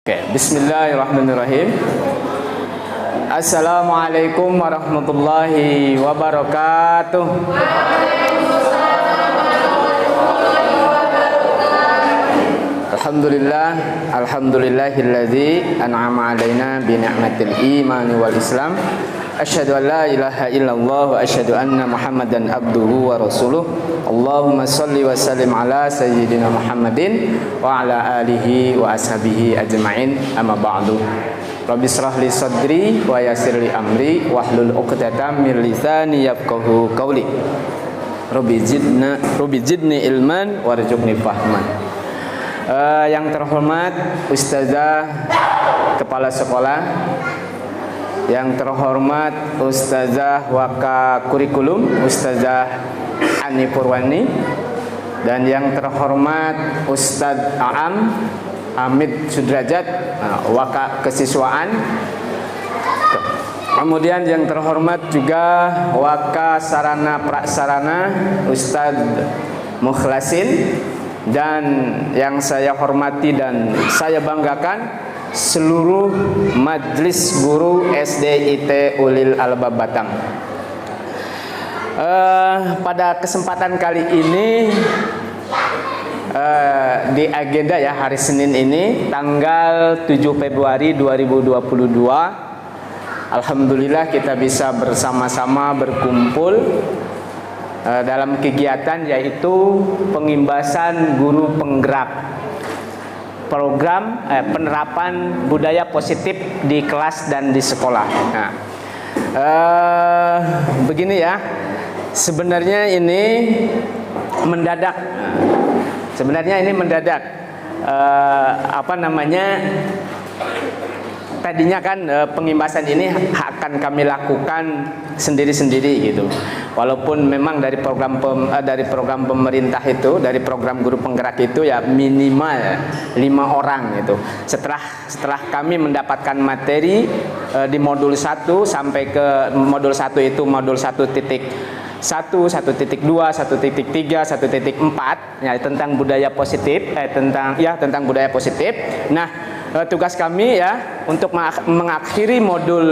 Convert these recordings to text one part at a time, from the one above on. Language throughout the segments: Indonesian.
Oke, bismillahirrahmanirrahim. Assalamualaikum warahmatullahi wabarakatuh. Alhamdulillahilladzi an'ama alaina bi ni'matil iman wal islam. Asyhadu an la ilaha illallah wa asyhadu anna Muhammadan abduhu wa rasuluh. Allahumma shalli wa sallim ala sayyidina Muhammadin wa ala alihi wa ashabihi ajma'in. Amma ba'du. Rabbi shrah li sadri wa yassir li amri wahlul 'uqdatam min lisani yafqahu qawli. Rabbi zidni ilman warzuqni fahman. Yang terhormat Ustazah Kepala Sekolah, yang terhormat Ustazah Waka Kurikulum Ustazah Ani Purwani, dan yang terhormat Ustadz Aam Hamid Sudrajat Waka Kesiswaan. Kemudian yang terhormat juga Waka Sarana Prasarana Ustadz Mukhlasin, dan yang saya hormati dan saya banggakan seluruh Majelis Guru SDIT Ulil Albab Batang. Pada kesempatan kali ini di agenda ya hari Senin ini tanggal 7 Februari 2022, alhamdulillah kita bisa bersama-sama berkumpul dalam kegiatan yaitu pengimbasan guru penggerak program penerapan budaya positif di kelas dan di sekolah. Nah, begini ya, sebenarnya ini mendadak. Tadinya kan pengimbasan ini akan kami lakukan sendiri-sendiri gitu. Walaupun memang dari program pemerintah itu, dari program guru penggerak itu ya minimal 5 orang gitu. Setelah kami mendapatkan materi di modul 1 sampai ke modul 1 itu modul 1.1, 1.2, 1.3, 1.4 ya tentang budaya positif tentang budaya positif. Nah, tugas kami ya untuk mengakhiri modul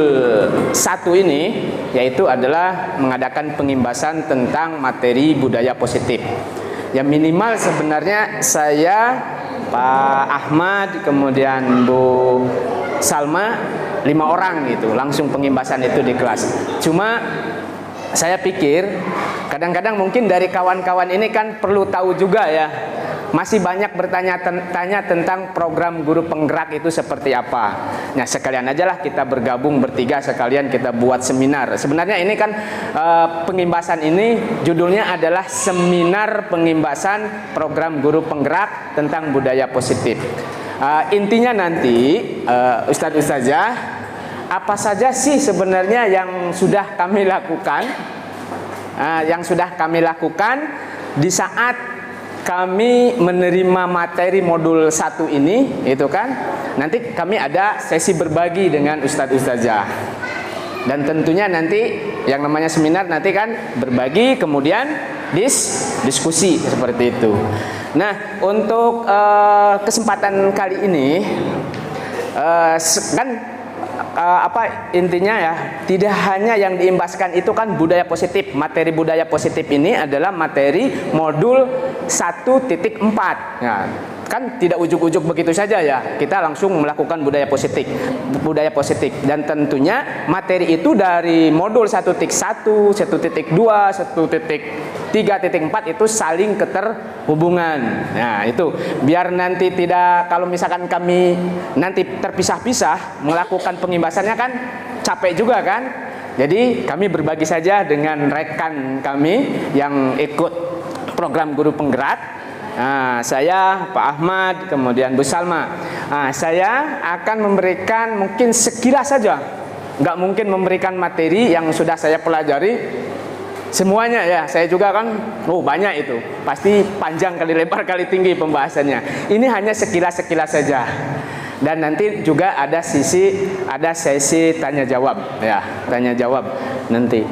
1 ini yaitu adalah mengadakan pengimbasan tentang materi budaya positif. Ya minimal sebenarnya saya, Pak Ahmad, kemudian Bu Salma 5 orang gitu langsung pengimbasan itu di kelas. Cuma saya pikir kadang-kadang mungkin dari kawan-kawan ini kan perlu tahu juga ya, masih banyak bertanya-tanya tentang program guru penggerak itu seperti apa. Nah sekalian aja lah kita bergabung bertiga, sekalian kita buat seminar. Sebenarnya ini kan pengimbasan ini judulnya adalah seminar pengimbasan program guru penggerak tentang budaya positif. Intinya nanti Ustadz-Ustazah, apa saja sih sebenarnya yang sudah kami lakukan di saat kami menerima materi modul 1 ini, itu kan nanti kami ada sesi berbagi dengan Ustadz-Ustazah, dan tentunya nanti yang namanya seminar nanti kan berbagi kemudian diskusi seperti itu. Nah untuk kesempatan kali ini intinya ya, tidak hanya yang diimbaskan itu kan budaya positif. Materi budaya positif ini adalah materi modul 1.4. Nah, kan tidak ujuk-ujuk begitu saja ya. Kita langsung melakukan budaya positif. Dan tentunya materi itu dari modul 1.1, 1.2, 1.3.4 itu saling keterhubungan. Nah, itu biar nanti tidak, kalau misalkan kami nanti terpisah-pisah melakukan pengimbasannya kan capek juga kan. Jadi kami berbagi saja dengan rekan kami yang ikut program guru penggerak. Nah, saya, Pak Ahmad, kemudian Bu Salma. Nah, saya akan memberikan mungkin sekilas saja, nggak mungkin memberikan materi yang sudah saya pelajari semuanya ya. Saya juga kan, banyak itu, pasti panjang kali lebar kali tinggi pembahasannya. Ini hanya sekilas-sekilas saja. Dan nanti juga ada sesi tanya jawab ya, tanya jawab nanti.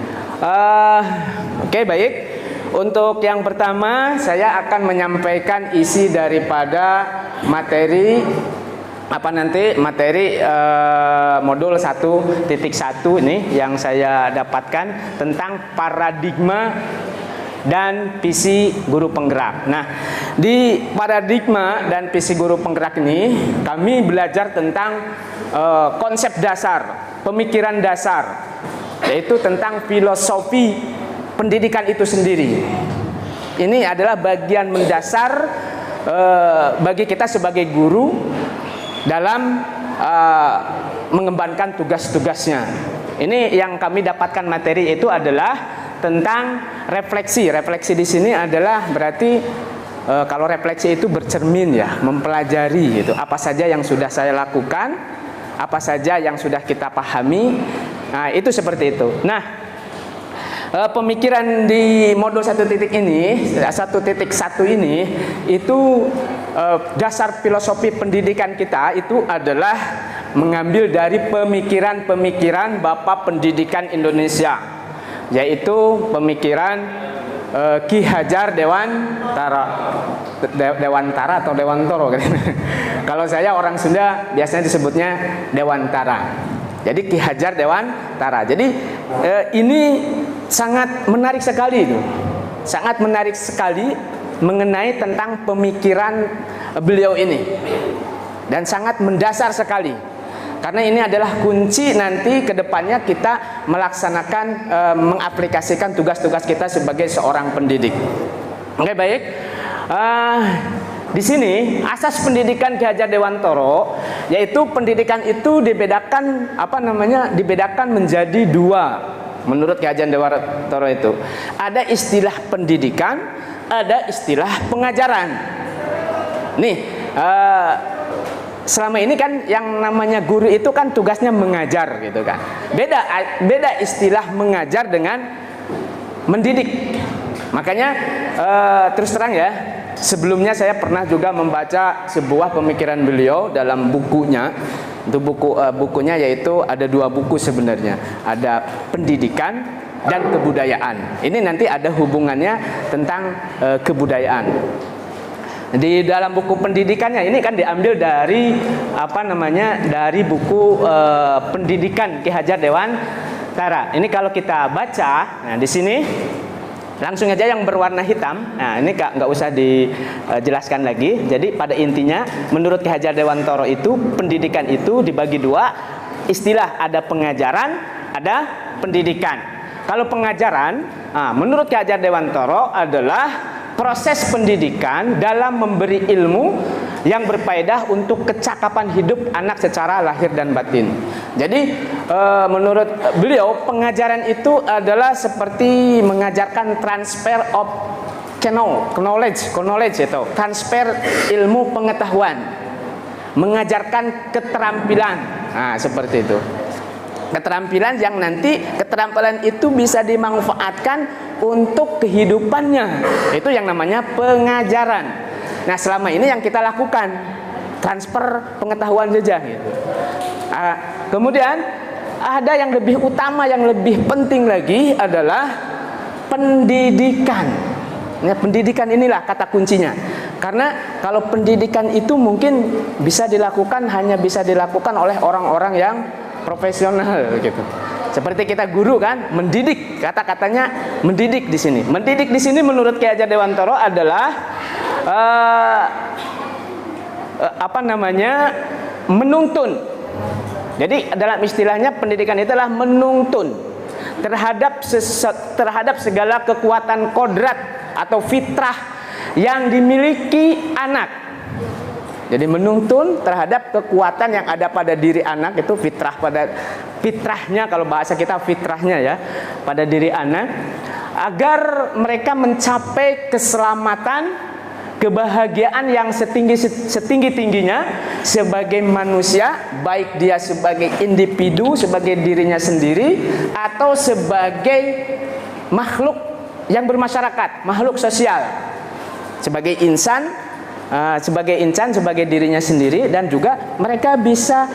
Oke, baik. Untuk yang pertama saya akan menyampaikan isi daripada materi nanti materi modul 1.1 ini yang saya dapatkan tentang paradigma dan visi guru penggerak. Nah, di paradigma dan visi guru penggerak ini kami belajar tentang konsep dasar, pemikiran dasar, yaitu tentang filosofi pendidikan itu sendiri. Ini adalah bagian mendasar bagi kita sebagai guru dalam mengembangkan tugas-tugasnya. Ini yang kami dapatkan materi itu adalah tentang refleksi. Refleksi di sini adalah berarti kalau refleksi itu bercermin ya, mempelajari gitu. Apa saja yang sudah saya lakukan, apa saja yang sudah kita pahami. Nah, itu seperti itu. Nah, pemikiran di modul 1.1 ini itu dasar filosofi pendidikan kita itu adalah mengambil dari pemikiran-pemikiran Bapak Pendidikan Indonesia, yaitu pemikiran Ki Hajar Dewantara atau Dewantoro. Kalau saya orang Sunda biasanya disebutnya Dewantara. Jadi Ki Hajar Dewantara. Jadi ini sangat menarik sekali itu. Sangat menarik sekali mengenai tentang pemikiran beliau ini. Dan sangat mendasar sekali. Karena ini adalah kunci nanti ke depannya kita melaksanakan mengaplikasikan tugas-tugas kita sebagai seorang pendidik. Oke, baik. Di sini asas pendidikan Ki Hajar Dewantoro, yaitu pendidikan itu dibedakan dibedakan menjadi dua menurut Ki Hajar Dewantoro itu. Ada istilah pendidikan, ada istilah pengajaran. Nih, selama ini kan yang namanya guru itu kan tugasnya mengajar gitu kan. Beda istilah mengajar dengan mendidik. Makanya terus terang ya, sebelumnya saya pernah juga membaca sebuah pemikiran beliau dalam bukunya. Itu bukunya yaitu ada dua buku sebenarnya. Ada pendidikan dan kebudayaan. Ini nanti ada hubungannya tentang kebudayaan. Di dalam buku pendidikannya ini kan diambil dari dari buku pendidikan Ki Hajar Dewantara. Ini kalau kita baca, nah di sini langsung aja yang berwarna hitam. Nah, ini nggak usah dijelaskan lagi. Jadi pada intinya menurut Ki Hajar Dewantoro itu pendidikan itu dibagi dua istilah, ada pengajaran, ada pendidikan. Kalau pengajaran, menurut Ki Hajar Dewantoro adalah proses pendidikan dalam memberi ilmu yang berfaedah untuk kecakapan hidup anak secara lahir dan batin. Jadi menurut beliau pengajaran itu adalah seperti mengajarkan transfer of knowledge itu, transfer ilmu pengetahuan, mengajarkan keterampilan. Nah, seperti itu. Keterampilan yang nanti keterampilan itu bisa dimanfaatkan untuk kehidupannya. Itu yang namanya pengajaran. Nah, selama ini yang kita lakukan transfer pengetahuan saja gitu. Kemudian ada yang lebih utama, yang lebih penting lagi adalah pendidikan. Nah, pendidikan inilah kata kuncinya. Karena kalau pendidikan itu mungkin bisa dilakukan oleh orang-orang yang profesional gitu. Seperti kita guru kan, mendidik, kata-katanya mendidik di sini. Mendidik di sini menurut Ki Hajar Dewantoro adalah menuntun. Jadi dalam istilahnya pendidikan itu adalah menuntun terhadap segala kekuatan kodrat atau fitrah yang dimiliki anak. Jadi menuntun terhadap kekuatan yang ada pada diri anak, itu fitrahnya, kalau bahasa kita fitrahnya ya, pada diri anak, agar mereka mencapai keselamatan, kebahagiaan yang setinggi-tingginya sebagai manusia, baik dia sebagai individu, sebagai dirinya sendiri, atau sebagai makhluk yang bermasyarakat, makhluk sosial, sebagai insan, sebagai dirinya sendiri, dan juga mereka bisa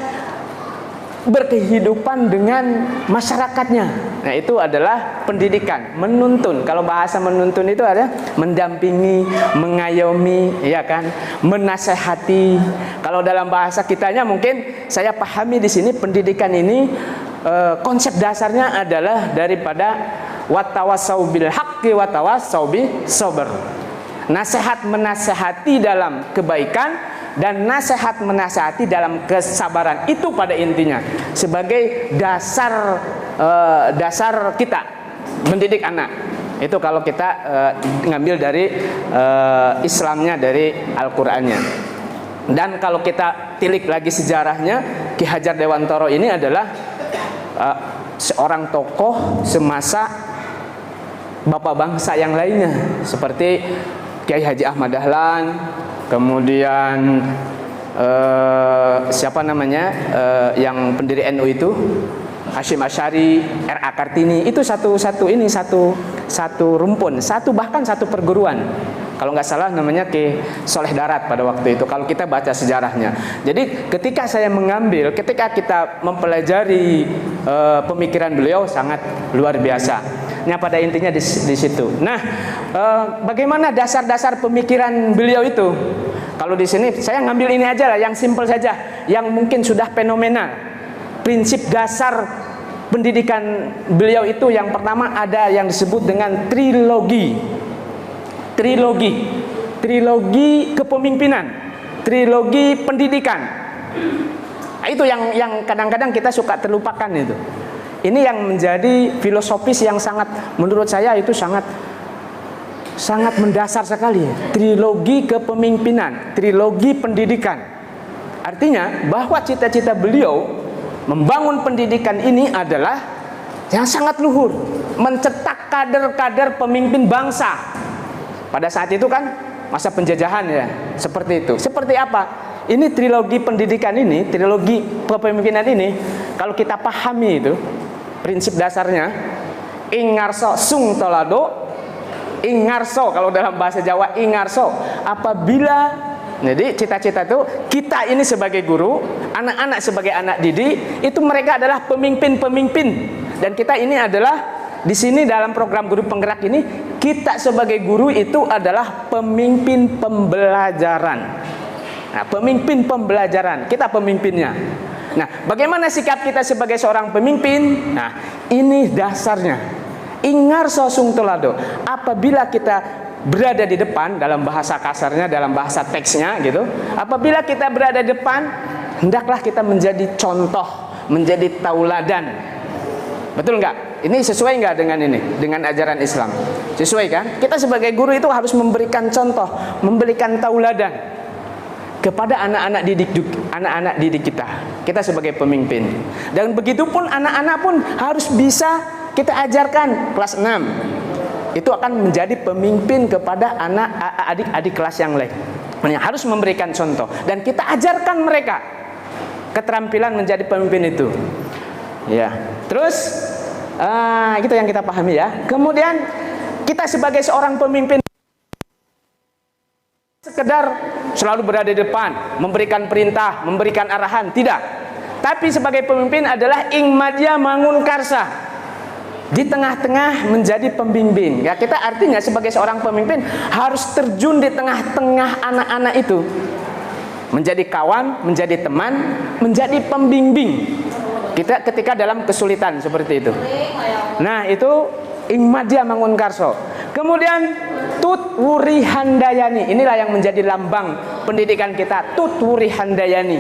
berkehidupan dengan masyarakatnya. Nah, itu adalah pendidikan, menuntun. Kalau bahasa menuntun itu ada mendampingi, mengayomi, ya kan, menasehati. Kalau dalam bahasa kitanya mungkin saya pahami di sini pendidikan ini konsep dasarnya adalah daripada watawasau bil haqqi watawasau bis sabr. Nasihat menasehati dalam kebaikan dan nasihat menasihati dalam kesabaran, itu pada intinya sebagai dasar dasar kita mendidik anak. Itu kalau kita ngambil dari Islamnya, dari Al-Qur'annya. Dan kalau kita tilik lagi sejarahnya, Ki Hajar Dewantoro ini adalah seorang tokoh semasa bapak bangsa yang lainnya, seperti Kiai Haji Ahmad Dahlan, kemudian siapa namanya yang pendiri NU itu, Hasyim Asy'ari, R.A. Kartini, itu satu rumpun, bahkan satu perguruan. Kalau nggak salah namanya Ki Soleh Darat pada waktu itu, kalau kita baca sejarahnya. Jadi ketika kita mempelajari pemikiran beliau sangat luar biasa. Nah, pada intinya di situ. Nah, bagaimana dasar-dasar pemikiran beliau itu? Kalau di sini saya ngambil ini aja lah, yang simpel saja, yang mungkin sudah fenomenal. Prinsip dasar pendidikan beliau itu yang pertama ada yang disebut dengan trilogi kepemimpinan, trilogi pendidikan. Nah, itu yang kadang-kadang kita suka terlupakan itu. Ini yang menjadi filosofis yang sangat, menurut saya itu sangat mendasar sekali. Trilogi kepemimpinan, trilogi pendidikan. Artinya bahwa cita-cita beliau membangun pendidikan ini adalah yang sangat luhur, mencetak kader-kader pemimpin bangsa. Pada saat itu kan masa penjajahan ya, seperti itu. Seperti apa? Ini trilogi pendidikan ini, trilogi kepemimpinan ini, kalau kita pahami itu prinsip dasarnya, ingarso sung tolado, ingarso kalau dalam bahasa Jawa ingarso, apabila, jadi cita-cita itu kita ini sebagai guru, anak-anak sebagai anak didik, itu mereka adalah pemimpin-pemimpin, dan kita ini adalah di sini dalam program guru penggerak ini, kita sebagai guru itu adalah pemimpin pembelajaran. Nah, pemimpin pembelajaran, kita pemimpinnya. Nah, bagaimana sikap kita sebagai seorang pemimpin? Nah, ini dasarnya. Ingar sosung tolado. Apabila kita berada di depan, dalam bahasa kasarnya, dalam bahasa teksnya gitu, apabila kita berada di depan, hendaklah kita menjadi contoh, menjadi tauladan. Betul nggak? Ini sesuai nggak dengan ini, dengan ajaran Islam? Sesuai kan? Kita sebagai guru itu harus memberikan contoh, memberikan tauladan kepada anak-anak didik kita. Kita sebagai pemimpin. Dan begitupun anak-anak pun harus bisa kita ajarkan. Kelas 6 itu akan menjadi pemimpin kepada adik-adik kelas yang lain. Harus memberikan contoh dan kita ajarkan mereka keterampilan menjadi pemimpin itu. Ya. Terus itu yang kita pahami ya. Kemudian kita sebagai seorang pemimpin sekedar selalu berada di depan, memberikan perintah, memberikan arahan, tidak. Tapi sebagai pemimpin adalah ingmadya mangun karsa, di tengah-tengah menjadi pembimbing. Ya, kita artinya sebagai seorang pemimpin harus terjun di tengah-tengah anak-anak itu, menjadi kawan, menjadi teman, menjadi pembimbing kita ketika dalam kesulitan seperti itu. Nah, itu ingmadya mangun karso. Kemudian tutwuri handayani, inilah yang menjadi lambang pendidikan kita, tutwuri handayani.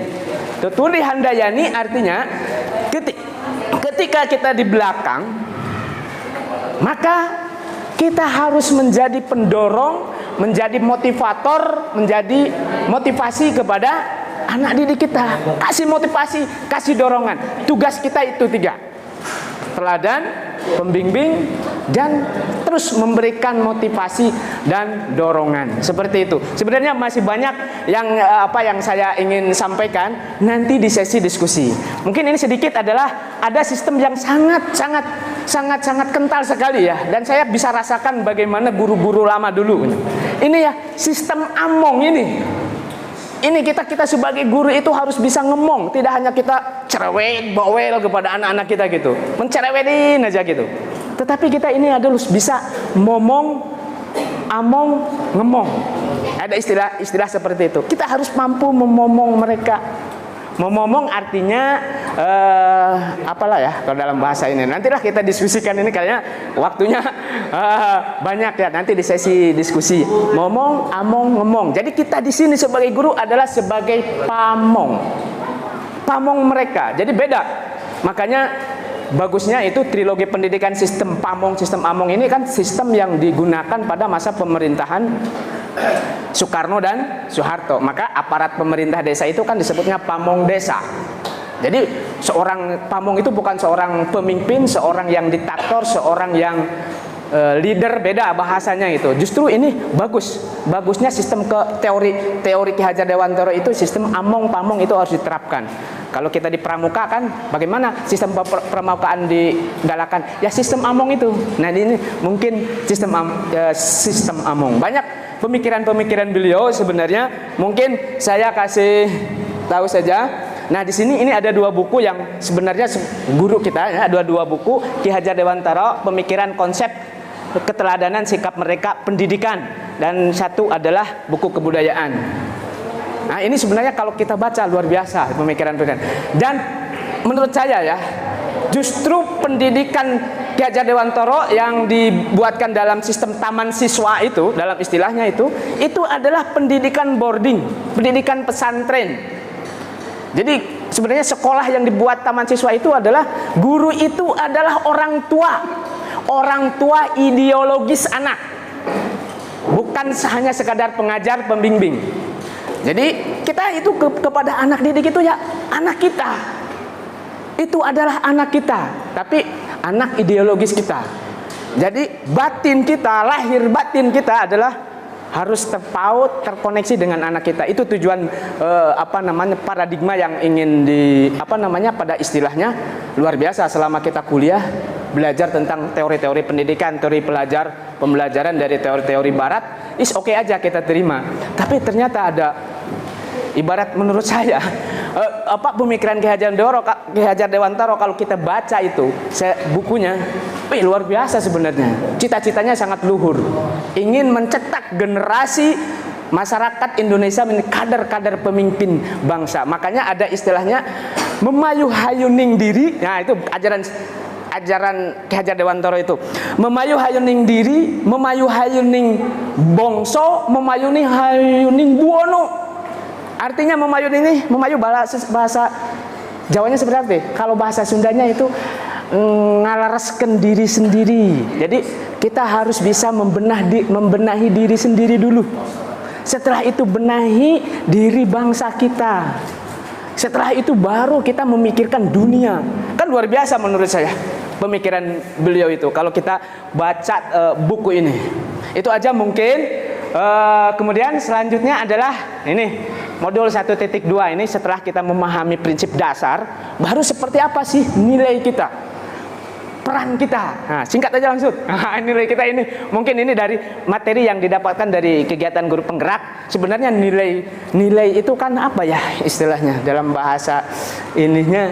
Tutwuri handayani artinya ketika kita di belakang, maka kita harus menjadi pendorong, menjadi motivator, menjadi motivasi kepada anak didik kita. Kasih motivasi, kasih dorongan. Tugas kita itu 3: teladan, pembimbing, dan terus memberikan motivasi dan dorongan. Seperti itu. Sebenarnya masih banyak yang saya ingin sampaikan nanti di sesi diskusi. Mungkin ini sedikit adalah ada sistem yang sangat kental sekali ya, dan saya bisa rasakan bagaimana guru-guru lama dulu. Ini ya sistem among ini. Ini kita sebagai guru itu harus bisa ngomong, tidak hanya kita cerewet bawel kepada anak-anak kita gitu, mencerewetin aja gitu. Tetapi kita ini harus bisa ngomong, among, ngemong. Ada istilah seperti itu. Kita harus mampu memomong mereka. Memomong artinya apalah ya kalau dalam bahasa ini. Nantilah kita diskusikan ini, kayaknya waktunya banyak ya, nanti di sesi diskusi. Momong, among, ngomong. Jadi kita di sini sebagai guru adalah sebagai pamong. Pamong mereka. Jadi beda. Makanya bagusnya itu trilogi pendidikan sistem pamong, sistem among ini kan sistem yang digunakan pada masa pemerintahan Soekarno dan Soeharto. Maka aparat pemerintah desa itu kan disebutnya pamong desa. Jadi seorang pamong itu bukan seorang pemimpin, seorang yang diktator, seorang yang leader, beda bahasanya itu. Justru ini bagusnya sistem teori Ki Hajar Dewantara itu sistem among pamong itu harus diterapkan. Kalau kita di pramuka kan bagaimana sistem pramukaan digalakan? Ya sistem among itu. Nah ini mungkin sistem among. Banyak pemikiran-pemikiran beliau sebenarnya, mungkin saya kasih tahu saja. Nah di sini ini ada dua buku yang sebenarnya guru kita ya, ada dua buku Ki Hajar Dewantara, pemikiran konsep keteladanan sikap mereka pendidikan, dan satu adalah buku kebudayaan. Nah ini sebenarnya kalau kita baca luar biasa pemikiran-pemikiran. Dan menurut saya ya, justru pendidikan Ki Hajar Dewantara yang dibuatkan dalam sistem taman siswa itu, dalam istilahnya itu adalah pendidikan boarding, pendidikan pesantren. Jadi sebenarnya sekolah yang dibuat taman siswa itu adalah guru itu adalah orang tua ideologis anak, bukan hanya sekadar pengajar pembimbing. Jadi kita itu kepada anak didik itu ya anak kita, itu adalah anak kita, tapi anak ideologis kita. Jadi batin kita, lahir batin kita adalah harus terpaut, terkoneksi dengan anak kita. Itu tujuan paradigma yang ingin pada istilahnya luar biasa. Selama kita kuliah belajar tentang teori-teori pendidikan, teori pembelajaran dari teori-teori barat, oke aja kita terima. Tapi ternyata ada, ibarat menurut saya pemikiran Ki Hajar Dewantara kalau kita baca itu bukunya, luar biasa sebenarnya. Cita-citanya sangat luhur, ingin mencetak generasi masyarakat Indonesia menjadi kader-kader pemimpin bangsa. Makanya ada istilahnya memayuh-hayuning diri. Nah itu ajaran Ki Hajar Dewantara itu, memayuh-hayuning diri, memayuh-hayuning bangsa, memayuh-hayuning buono. Artinya memayu bahasa Jawanya seperti apa? Kalau bahasa Sundanya itu ngalareskan diri sendiri. Jadi kita harus bisa membenahi diri sendiri dulu. Setelah itu benahi diri bangsa kita. Setelah itu baru kita memikirkan dunia. Kan luar biasa menurut saya pemikiran beliau itu. Kalau kita baca buku ini, itu aja mungkin. Kemudian selanjutnya adalah ini modul 1.2 ini. Setelah kita memahami prinsip dasar, baru seperti apa sih nilai kita, peran kita. Nah, singkat aja langsung. Nilai kita ini mungkin ini dari materi yang didapatkan dari kegiatan guru penggerak. Sebenarnya nilai itu kan apa ya istilahnya dalam bahasa ininya,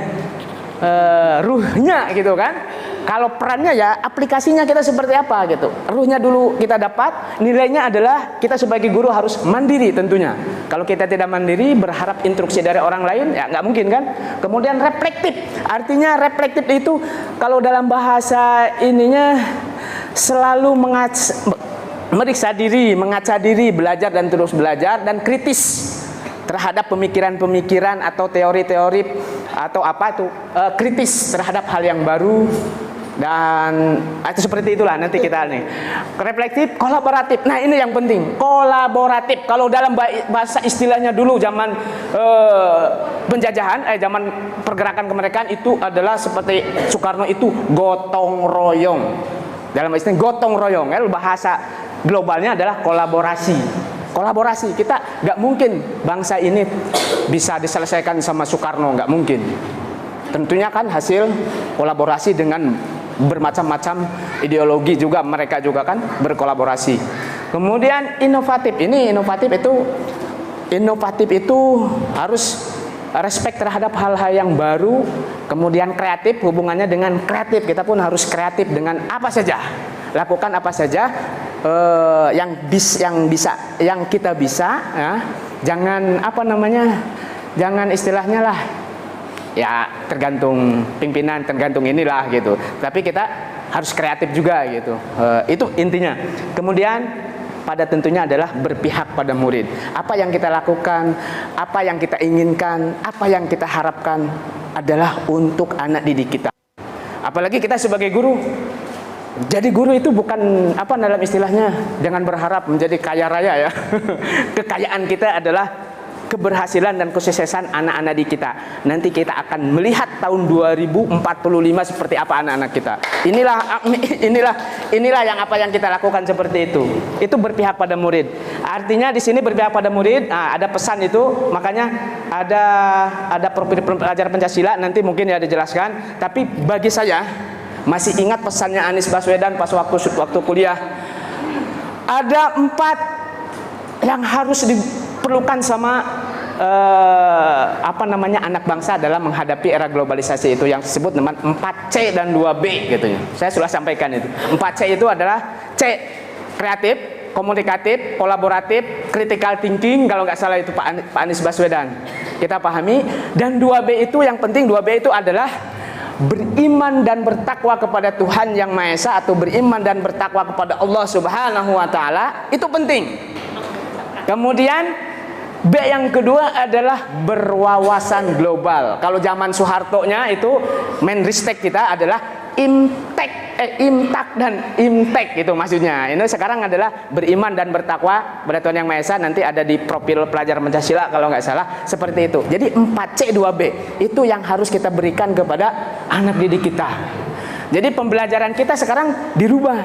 ruhnya gitu kan. Kalau perannya ya aplikasinya kita seperti apa gitu. Ruhnya dulu kita dapat, nilainya adalah kita sebagai guru harus mandiri tentunya. Kalau kita tidak mandiri berharap instruksi dari orang lain ya nggak mungkin kan. Kemudian reflektif, artinya reflektif itu kalau dalam bahasa ininya selalu meriksa diri, mengaca diri, belajar dan terus belajar, dan kritis terhadap pemikiran-pemikiran atau teori-teori atau apa itu, kritis terhadap hal yang baru. Dan itu seperti itulah nanti kita nih. Reflektif, kolaboratif. Nah ini yang penting, kolaboratif. Kalau dalam bahasa istilahnya dulu zaman penjajahan, zaman pergerakan kemerdekaan itu adalah seperti Soekarno itu gotong royong. Dalam istilah gotong royong, bahasa globalnya adalah kolaborasi. Kolaborasi, kita nggak mungkin bangsa ini bisa diselesaikan sama Soekarno, nggak mungkin. Tentunya kan hasil kolaborasi dengan bermacam-macam ideologi juga, mereka juga kan berkolaborasi. Kemudian inovatif, ini inovatif itu inovatif itu harus respect terhadap hal-hal yang baru, kemudian kreatif, hubungannya dengan kreatif, kita pun harus kreatif dengan apa saja, lakukan apa saja yang kita bisa, ya. Jangan jangan istilahnya lah, ya tergantung pimpinan, tergantung inilah gitu. Tapi kita harus kreatif juga gitu. Itu intinya. Kemudian pada tentunya adalah berpihak pada murid. Apa yang kita lakukan, apa yang kita inginkan, apa yang kita harapkan adalah untuk anak didik kita. Apalagi kita sebagai guru. Jadi guru itu bukan dalam istilahnya, jangan berharap menjadi kaya raya ya. Kekayaan kita adalah keberhasilan dan kesuksesan anak-anak di kita. Nanti kita akan melihat tahun 2045 seperti apa anak-anak kita. Inilah yang kita lakukan seperti itu. Itu berpihak pada murid. Artinya di sini berpihak pada murid. Nah, ada pesan itu, makanya ada profil pelajar Pancasila, nanti mungkin ya dijelaskan. Tapi bagi saya masih ingat pesannya Anies Baswedan pas waktu kuliah. Ada 4 yang harus diperlukan sama anak bangsa dalam menghadapi era globalisasi, itu yang disebut dengan 4C dan 2B gitu ya. Saya sudah sampaikan itu. 4C itu adalah C, kreatif, komunikatif, kolaboratif, critical thinking, kalau nggak salah itu Pak Anies Baswedan. Kita pahami. Dan 2B itu yang penting, 2B itu adalah beriman dan bertakwa kepada Tuhan Yang Maha Esa, atau beriman dan bertakwa kepada Allah Subhanahu wa taala. Itu penting. Kemudian B yang kedua adalah berwawasan global. Kalau zaman Soeharto-nya itu Menristek kita adalah imtak dan imtek, itu maksudnya. Ini sekarang adalah beriman dan bertakwa kepada Tuhan Yang Maha Esa, nanti ada di profil pelajar Pancasila kalau nggak salah, seperti itu. Jadi 4C 2B itu yang harus kita berikan kepada anak didik kita. Jadi pembelajaran kita sekarang dirubah,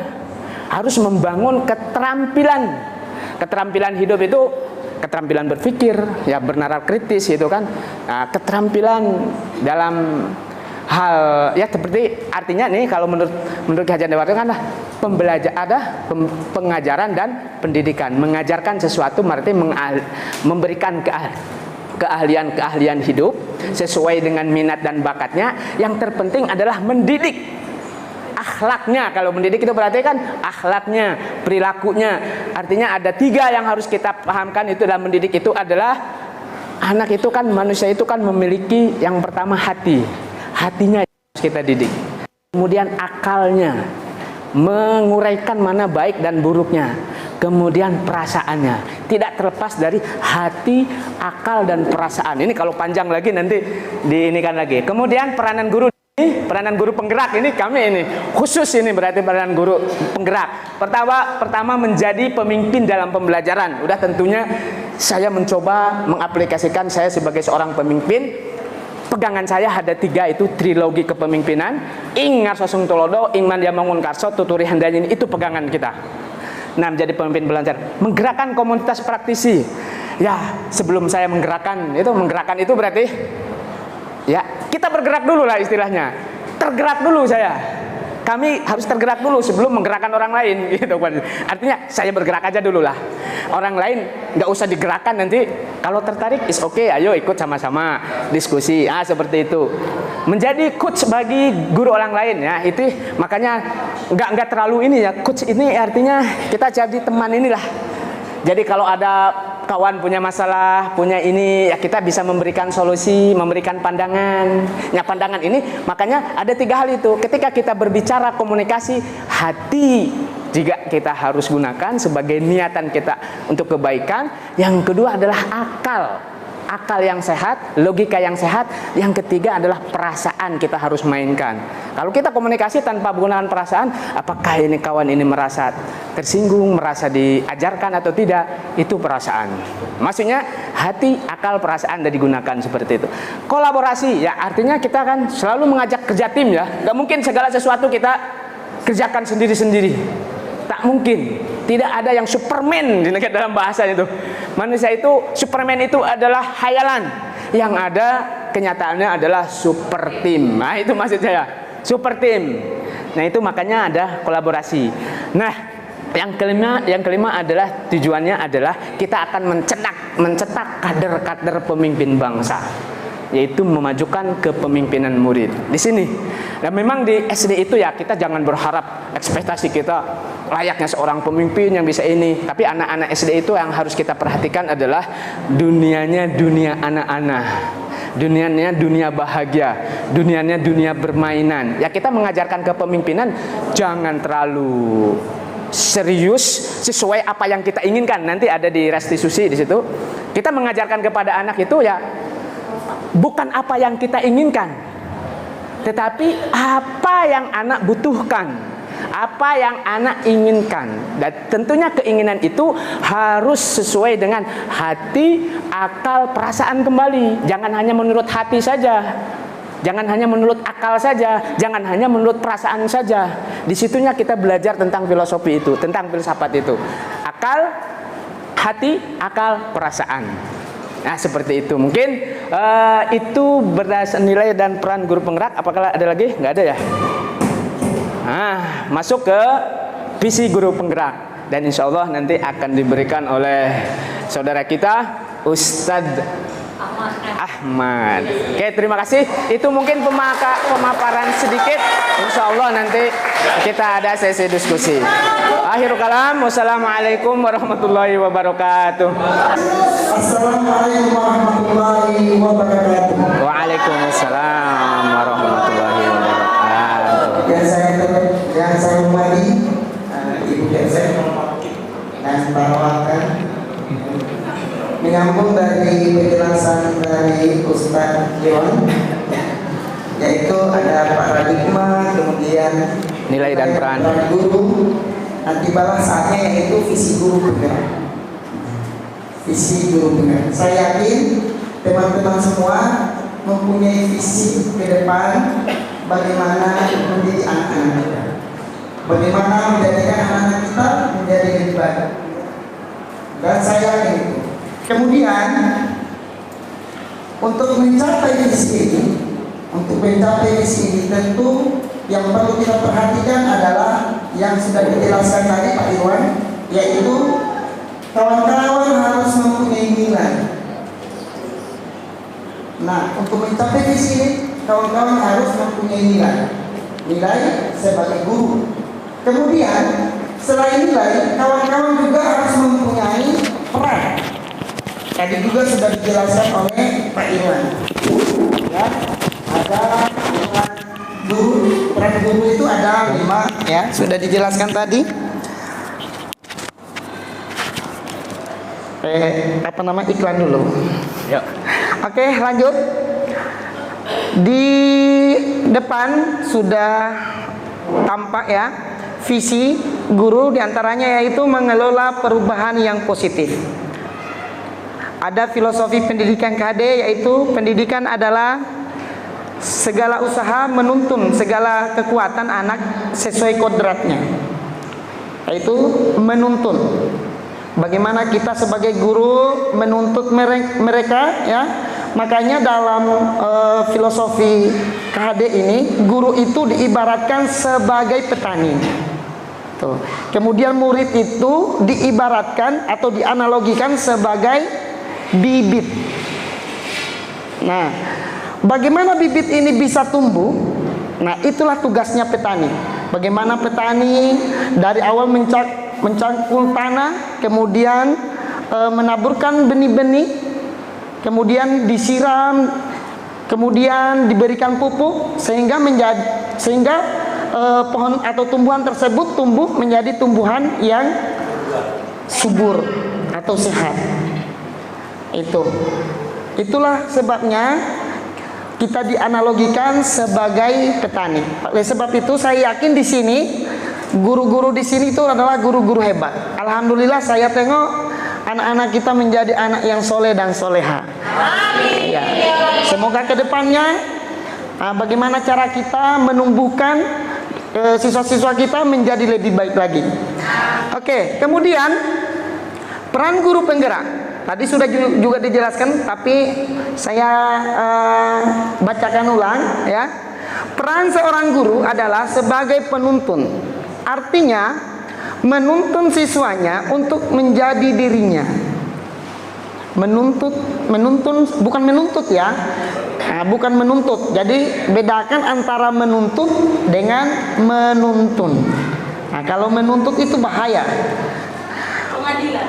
harus membangun keterampilan hidup itu, keterampilan berpikir, ya bernalar kritis gitu kan, keterampilan dalam hal ya seperti, artinya nih kalau menurut Ki Hajar Dewantara kan pengajaran dan pendidikan. Mengajarkan sesuatu berarti memberikan keahlian hidup sesuai dengan minat dan bakatnya. Yang terpenting adalah mendidik akhlaknya. Kalau mendidik itu berarti kan akhlaknya, perilakunya. Artinya ada 3 yang harus kita pahamkan itu dalam mendidik. Itu adalah anak itu kan, manusia itu kan memiliki yang pertama hatinya harus kita didik. Kemudian akalnya, menguraikan mana baik dan buruknya. Kemudian perasaannya, tidak terlepas dari hati, akal, dan perasaan. Ini kalau panjang lagi nanti diinikan lagi. Kemudian peranan guru penggerak, ini kami ini khusus, ini berarti peranan guru penggerak. Pertama menjadi pemimpin dalam pembelajaran. Udah tentunya saya mencoba mengaplikasikan, saya sebagai seorang pemimpin, pegangan saya ada 3, itu trilogi kepemimpinan. Ing Ngarso Tulodo, Ing Mandiamangun Karso, Tuturi Handayani, itu pegangan kita. Nah, menjadi pemimpin belajar, menggerakkan komunitas praktisi. Ya, sebelum saya menggerakkan itu berarti ya kita bergerak dulu lah istilahnya. Tergerak dulu saya. Kami harus tergerak dulu sebelum menggerakkan orang lain gitu. Artinya saya bergerak aja dulu lah. Orang lain nggak usah digerakkan, nanti kalau tertarik is oke, ayo ikut sama-sama diskusi. Seperti itu. Menjadi coach bagi guru orang lain ya. Itu makanya nggak terlalu ini ya. Coach ini artinya kita jadi teman inilah. Jadi kalau ada kawan punya masalah, punya ini, ya kita bisa memberikan solusi, memberikan pandangan. Ya pandangan ini, makanya ada 3 hal itu. Ketika kita berbicara komunikasi, hati juga kita harus gunakan sebagai niatan kita untuk kebaikan. Yang kedua adalah akal yang sehat, logika yang sehat. Yang ketiga adalah perasaan, kita harus mainkan. Kalau kita komunikasi tanpa menggunakan perasaan, apakah ini kawan ini merasa tersinggung, merasa diajarkan atau tidak, itu perasaan. Maksudnya hati, akal, perasaan dan digunakan seperti itu. Kolaborasi, ya artinya kita kan selalu mengajak kerja tim ya. Gak mungkin segala sesuatu kita kerjakan sendiri-sendiri. Tak mungkin. Tidak ada yang Superman di dalam bahasa itu. Manusia itu, Superman itu adalah khayalan. Yang ada kenyataannya adalah super team. Nah itu maksud saya, super team. Nah itu makanya ada kolaborasi. Nah yang kelima adalah tujuannya adalah kita akan mencetak mencetak kader-kader pemimpin bangsa, yaitu memajukan kepemimpinan murid di sini. Dan memang di SD itu ya kita jangan berharap ekspektasi kita layaknya seorang pemimpin yang bisa ini. Tapi anak-anak SD itu yang harus kita perhatikan adalah dunianya dunia anak-anak, dunianya dunia bahagia, dunianya dunia bermainan. Ya kita mengajarkan kepemimpinan jangan terlalu serius sesuai apa yang kita inginkan. Nanti ada di restitusi di situ. Kita mengajarkan kepada anak itu ya bukan apa yang kita inginkan, tetapi apa yang anak butuhkan, apa yang anak inginkan. Dan tentunya keinginan itu harus sesuai dengan hati, akal, perasaan kembali. Jangan hanya menurut hati saja, jangan hanya menurut akal saja, jangan hanya menurut perasaan saja. Disitunya kita belajar tentang filosofi itu, tentang filsafat itu. Akal, hati, akal, perasaan. Nah seperti itu. Mungkin itu berdasarkan nilai dan peran guru penggerak. Apakah ada lagi? Nggak ada ya? Nah, masuk ke visi guru penggerak. Dan insya Allah nanti akan diberikan oleh saudara kita Ustadz Ahmad. Oke, terima kasih. Itu mungkin pemaparan sedikit. Insya Allah nanti kita ada sesi diskusi. Akhirul kalam. Wassalamualaikum warahmatullahi wabarakatuh. Assalamualaikum warahmatullahi wabarakatuh. Waalaikumsalam warahmatullahi wabarakatuh. Yang saya hormati Ibu Kepsek dan para wakil, menyambung dari penjelasan dari Ustadz Iwan, yaitu ada paradigma, kemudian nilai dan peran guru. Nanti balas saatnya yaitu visi guru penggerak. Visi guru penggerak. Saya yakin teman-teman semua mempunyai visi ke depan bagaimana mendidik anak-anak kita, bagaimana menjadikan anak-anak kita menjadi lebih baik. Dan saya yakin itu. Kemudian untuk mencapai visi ini, tentu yang perlu kita perhatikan adalah yang sudah dijelaskan tadi Pak Iwan, yaitu kawan-kawan harus mempunyai nilai. Nah, untuk mencapai visi ini, kawan-kawan harus mempunyai nilai sebagai guru. Kemudian selain nilai, kawan-kawan juga harus mempunyai peran. Tadi juga sudah dijelaskan oleh Pak Iwan. Ya, ada peran guru itu ada 5 ya, sudah dijelaskan tadi. Iklan dulu. Ya. Oke, lanjut. Di depan sudah tampak ya visi guru, diantaranya yaitu mengelola perubahan yang positif. Ada filosofi pendidikan KD, yaitu pendidikan adalah segala usaha menuntun segala kekuatan anak sesuai kodratnya, yaitu menuntun. Bagaimana kita sebagai guru menuntut mereka ya. Makanya dalam filosofi KHD ini, guru itu diibaratkan sebagai petani. Tuh. Kemudian murid itu diibaratkan atau dianalogikan sebagai bibit. Nah, bagaimana bibit ini bisa tumbuh? Nah, itulah tugasnya petani. Bagaimana petani dari awal mencangkul tanah, kemudian menaburkan benih-benih, kemudian disiram, kemudian diberikan pupuk sehingga pohon atau tumbuhan tersebut tumbuh menjadi tumbuhan yang subur atau sehat. Itulah sebabnya kita dianalogikan sebagai petani. Oleh sebab itu saya yakin di sini guru-guru di sini itu adalah guru-guru hebat. Alhamdulillah saya tengok anak-anak kita menjadi anak yang soleh dan soleha. Amin. Ya. Semoga kedepannya bagaimana cara kita menumbuhkan siswa-siswa kita menjadi lebih baik lagi. Oke, kemudian peran guru penggerak. Tadi sudah juga dijelaskan, tapi saya bacakan ulang ya. Peran seorang guru adalah sebagai penuntun. Artinya menuntun siswanya untuk menjadi dirinya. bukan menuntut ya. Nah, bukan menuntut. Jadi bedakan antara menuntut dengan menuntun. Nah, kalau menuntut itu bahaya. Pengadilan.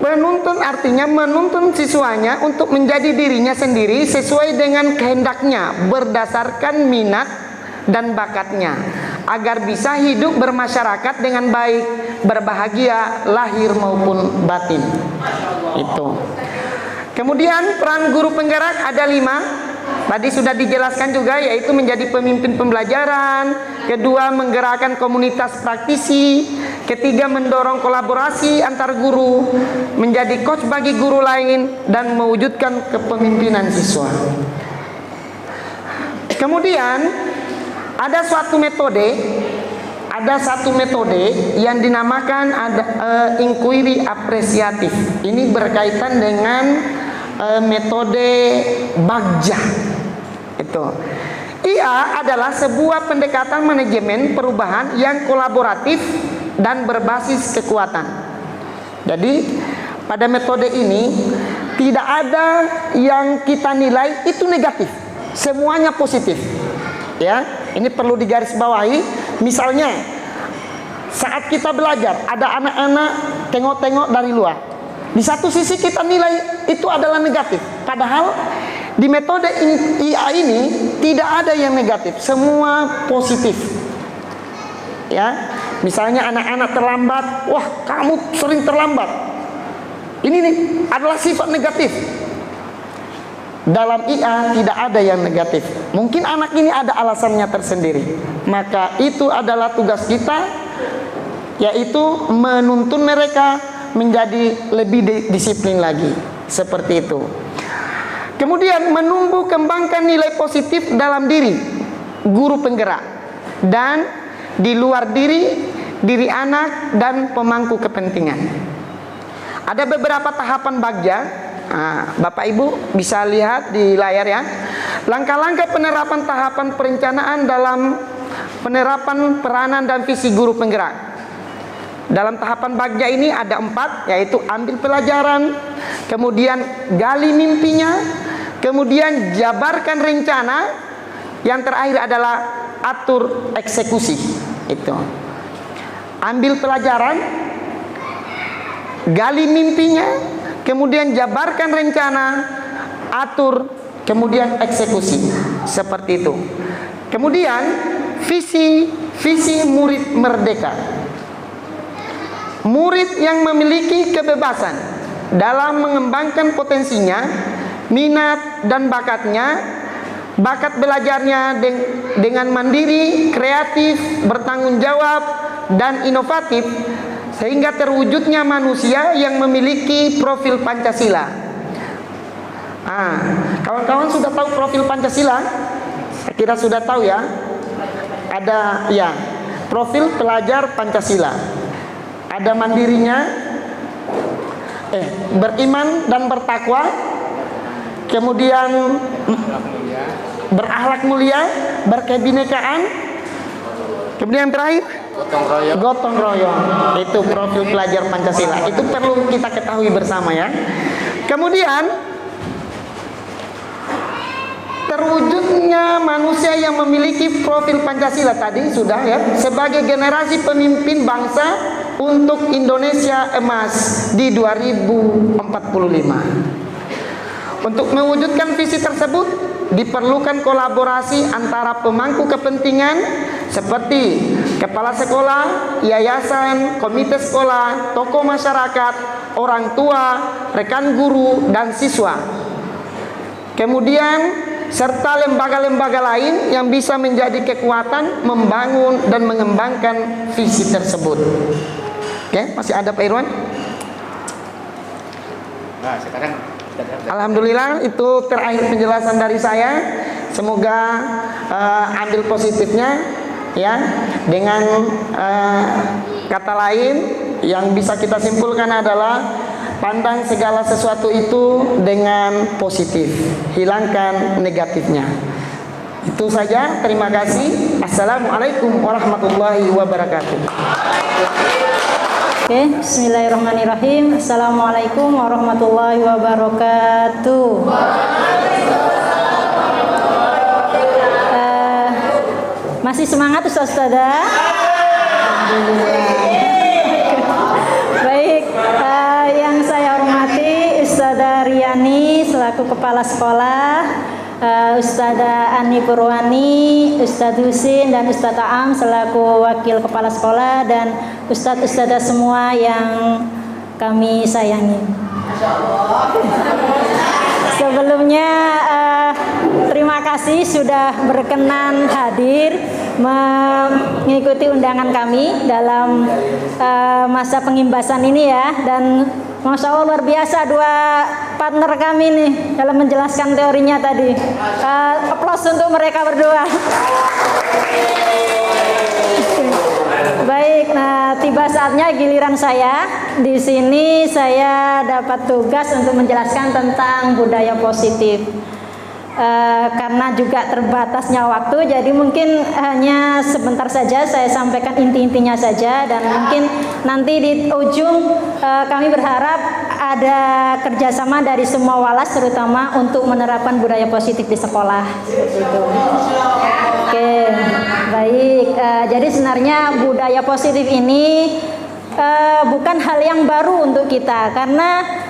Menuntun artinya menuntun siswanya untuk menjadi dirinya sendiri sesuai dengan kehendaknya berdasarkan minat dan bakatnya agar bisa hidup bermasyarakat dengan baik, berbahagia lahir maupun batin. Itu. Kemudian peran guru penggerak ada 5. Tadi sudah dijelaskan juga, yaitu menjadi pemimpin pembelajaran, kedua menggerakkan komunitas praktisi, ketiga mendorong kolaborasi antar guru, menjadi coach bagi guru lain, dan mewujudkan kepemimpinan siswa. Kemudian ada satu metode yang dinamakan inquiry apresiatif. Ini berkaitan dengan metode Bagja. Itu. Ia adalah sebuah pendekatan manajemen perubahan yang kolaboratif dan berbasis kekuatan. Jadi pada metode ini tidak ada yang kita nilai itu negatif, semuanya positif. Ya, ini perlu digarisbawahi. Misalnya saat kita belajar ada anak-anak tengok-tengok dari luar. Di satu sisi kita nilai itu adalah negatif, padahal di metode IA ini tidak ada yang negatif, semua positif. Ya, misalnya anak-anak terlambat, wah kamu sering terlambat. Ini nih adalah sifat negatif. Dalam IA tidak ada yang negatif. Mungkin anak ini ada alasannya tersendiri. Maka itu adalah tugas kita, yaitu menuntun mereka menjadi lebih disiplin lagi. Seperti itu. Kemudian menumbuh kembangkan nilai positif dalam diri guru penggerak dan di luar diri anak dan pemangku kepentingan. Ada beberapa tahapan Bagja. Bapak Ibu bisa lihat di layar ya. Langkah-langkah penerapan tahapan perencanaan dalam penerapan peranan dan visi guru penggerak. Dalam tahapan Bagja ini ada 4, yaitu ambil pelajaran, kemudian gali mimpinya, kemudian jabarkan rencana, yang terakhir adalah atur eksekusi. Itu. Ambil pelajaran, gali mimpinya, kemudian jabarkan rencana, atur, kemudian eksekusi. Seperti itu. Kemudian visi murid merdeka. Murid yang memiliki kebebasan dalam mengembangkan potensinya, minat dan bakatnya, bakat belajarnya dengan mandiri, kreatif, bertanggung jawab, dan inovatif, sehingga terwujudnya manusia yang memiliki profil Pancasila. Kawan-kawan sudah tahu profil Pancasila? Saya kira sudah tahu ya. Ada ya, profil pelajar Pancasila. Ada mandirinya, beriman dan bertakwa, kemudian berakhlak mulia, berkebinekaan, kemudian yang terakhir gotong royong. Itu profil pelajar Pancasila. Itu perlu kita ketahui bersama ya. Kemudian terwujudnya manusia yang memiliki profil Pancasila tadi sudah ya, sebagai generasi pemimpin bangsa untuk Indonesia emas di 2045. Untuk mewujudkan visi tersebut diperlukan kolaborasi antara pemangku kepentingan seperti kepala sekolah, yayasan, komite sekolah, tokoh masyarakat, orang tua, rekan guru, dan siswa. Kemudian serta lembaga-lembaga lain yang bisa menjadi kekuatan membangun dan mengembangkan visi tersebut. Oke, masih ada Pak Irwan? Nah, sekarang Alhamdulillah itu terakhir penjelasan dari saya. Semoga ambil positifnya ya. Dengan kata lain yang bisa kita simpulkan adalah pandang segala sesuatu itu dengan positif, hilangkan negatifnya. Itu saja, terima kasih. Assalamualaikum warahmatullahi wabarakatuh. Oke, bismillahirrahmanirrahim. Assalamualaikum warahmatullahi wabarakatuh. Masih semangat Ustazah? Alhamdulillah. Baik, yang saya hormati Ustazah Riani selaku Kepala Sekolah, Ustazah Ani Purwani, Ustadz Husin dan Ustadz Aam selaku Wakil Kepala Sekolah, dan Ustadz-Ustazah semua yang kami sayangi. Sebelumnya terima kasih sudah berkenan hadir mengikuti undangan kami dalam masa pengimbasan ini ya, dan Masya Allah luar biasa dua partner kami nih dalam menjelaskan teorinya tadi. Aplaus untuk mereka berdua. Baik, nah tiba saatnya giliran saya. Di sini saya dapat tugas untuk menjelaskan tentang budaya positif. Karena juga terbatasnya waktu, jadi mungkin hanya sebentar saja saya sampaikan inti-intinya saja, dan mungkin nanti di ujung kami berharap ada kerjasama dari semua walas, terutama untuk menerapkan budaya positif di sekolah. Seperti itu. Oke, baik. Jadi sebenarnya budaya positif ini bukan hal yang baru untuk kita, karena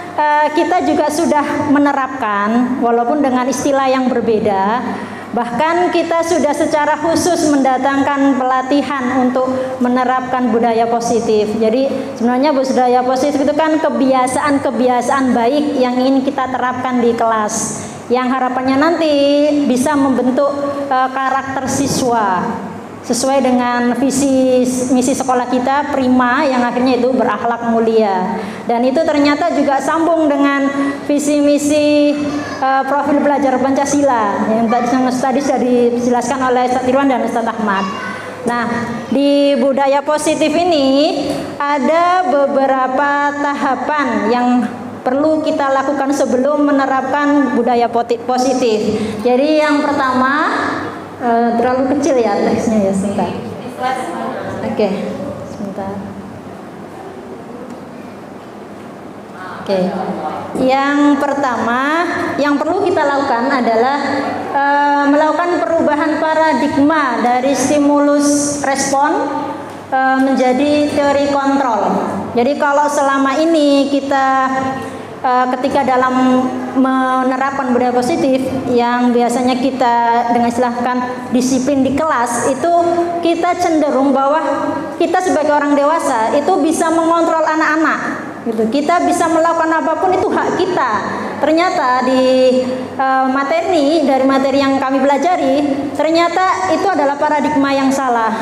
kita juga sudah menerapkan walaupun dengan istilah yang berbeda. Bahkan kita sudah secara khusus mendatangkan pelatihan untuk menerapkan budaya positif. Jadi sebenarnya budaya positif itu kan kebiasaan-kebiasaan baik yang ingin kita terapkan di kelas, yang harapannya nanti bisa membentuk karakter siswa sesuai dengan visi misi sekolah kita Prima, yang akhirnya itu berakhlak mulia. Dan itu ternyata juga sambung dengan visi misi profil belajar Pancasila yang tadi sudah dijelaskan oleh Ustadz Irwan dan Ustadz Ahmad. Nah, di budaya positif ini ada beberapa tahapan yang perlu kita lakukan sebelum menerapkan budaya positif. Jadi yang pertama, terlalu kecil ya teksnya ya, sebentar. Oke, sebentar. Oke. Yang pertama yang perlu kita lakukan adalah melakukan perubahan paradigma dari stimulus respon menjadi teori kontrol. Jadi kalau selama ini kita ketika dalam menerapkan budaya positif yang biasanya kita dengan istilahkan disiplin di kelas, itu kita cenderung bahwa kita sebagai orang dewasa itu bisa mengontrol anak-anak gitu. Kita bisa melakukan apapun, itu hak kita. Ternyata di dari materi yang kami pelajari, ternyata itu adalah paradigma yang salah.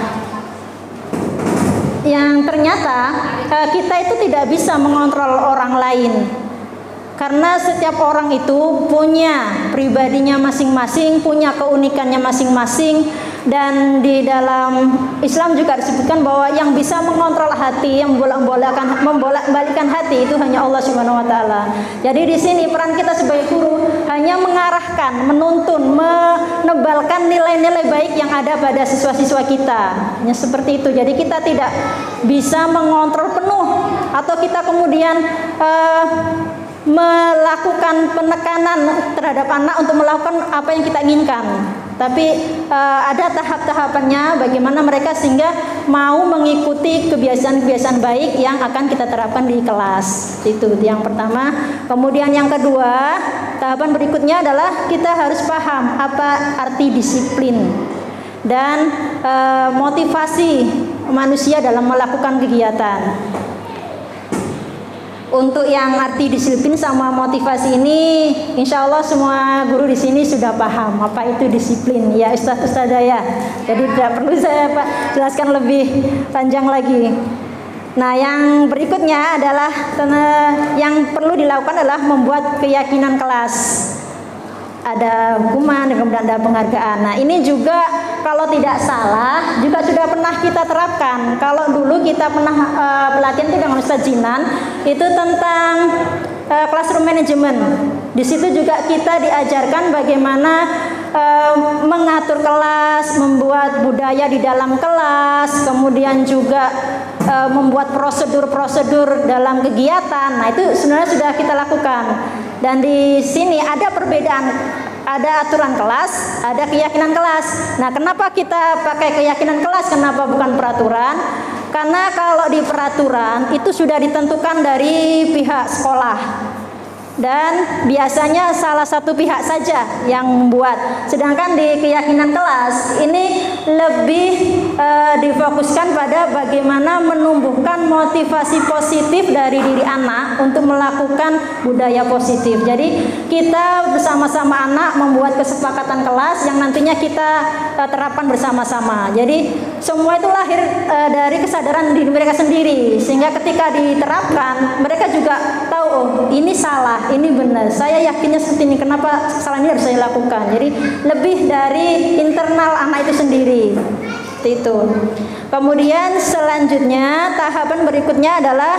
Yang ternyata kita itu tidak bisa mengontrol orang lain. Karena setiap orang itu punya pribadinya masing-masing, punya keunikannya masing-masing, dan di dalam Islam juga disebutkan bahwa yang bisa mengontrol hati, yang membolak-balikan hati itu hanya Allah Subhanahu wa taala. Jadi di sini peran kita sebagai guru hanya mengarahkan, menuntun, menebalkan nilai-nilai baik yang ada pada siswa-siswa kita. Hanya seperti itu. Jadi kita tidak bisa mengontrol penuh, atau kita kemudian melakukan penekanan terhadap anak untuk melakukan apa yang kita inginkan. Tapi ada tahap-tahapannya bagaimana mereka sehingga mau mengikuti kebiasaan-kebiasaan baik yang akan kita terapkan di kelas. Itu yang pertama. Kemudian yang kedua, tahapan berikutnya adalah kita harus paham apa arti disiplin dan motivasi manusia dalam melakukan kegiatan. Untuk yang arti disiplin sama motivasi ini, insya Allah semua guru di sini sudah paham apa itu disiplin, ya Ustazah ya. Jadi tidak perlu saya jelaskan lebih panjang lagi. Nah, yang berikutnya adalah yang perlu dilakukan adalah membuat keyakinan kelas. Ada hukuman, kemudian ada penghargaan. Nah, ini juga kalau tidak salah juga sudah pernah kita terapkan. Kalau dulu kita pernah pelatihan itu dengan Ustadz Jinan, itu tentang classroom management. Di situ juga kita diajarkan bagaimana mengatur kelas, membuat budaya di dalam kelas, kemudian juga membuat prosedur-prosedur dalam kegiatan. Nah, itu sebenarnya sudah kita lakukan. Dan di sini ada perbedaan, ada aturan kelas, ada keyakinan kelas. Nah, kenapa kita pakai keyakinan kelas, kenapa bukan peraturan? Karena kalau di peraturan itu sudah ditentukan dari pihak sekolah. Dan biasanya salah satu pihak saja yang membuat. Sedangkan di keyakinan kelas ini lebih difokuskan pada bagaimana menumbuhkan motivasi positif dari diri anak untuk melakukan budaya positif. Jadi kita bersama-sama anak membuat kesepakatan kelas yang nantinya kita terapkan bersama-sama. Jadi semua itu lahir dari kesadaran diri mereka sendiri, sehingga ketika diterapkan mereka juga tahu, oh ini salah, ini benar, saya yakinnya seperti ini, kenapa kesalahan ini harus saya lakukan. Jadi lebih dari internal anak itu sendiri. Seperti itu. Kemudian selanjutnya tahapan berikutnya adalah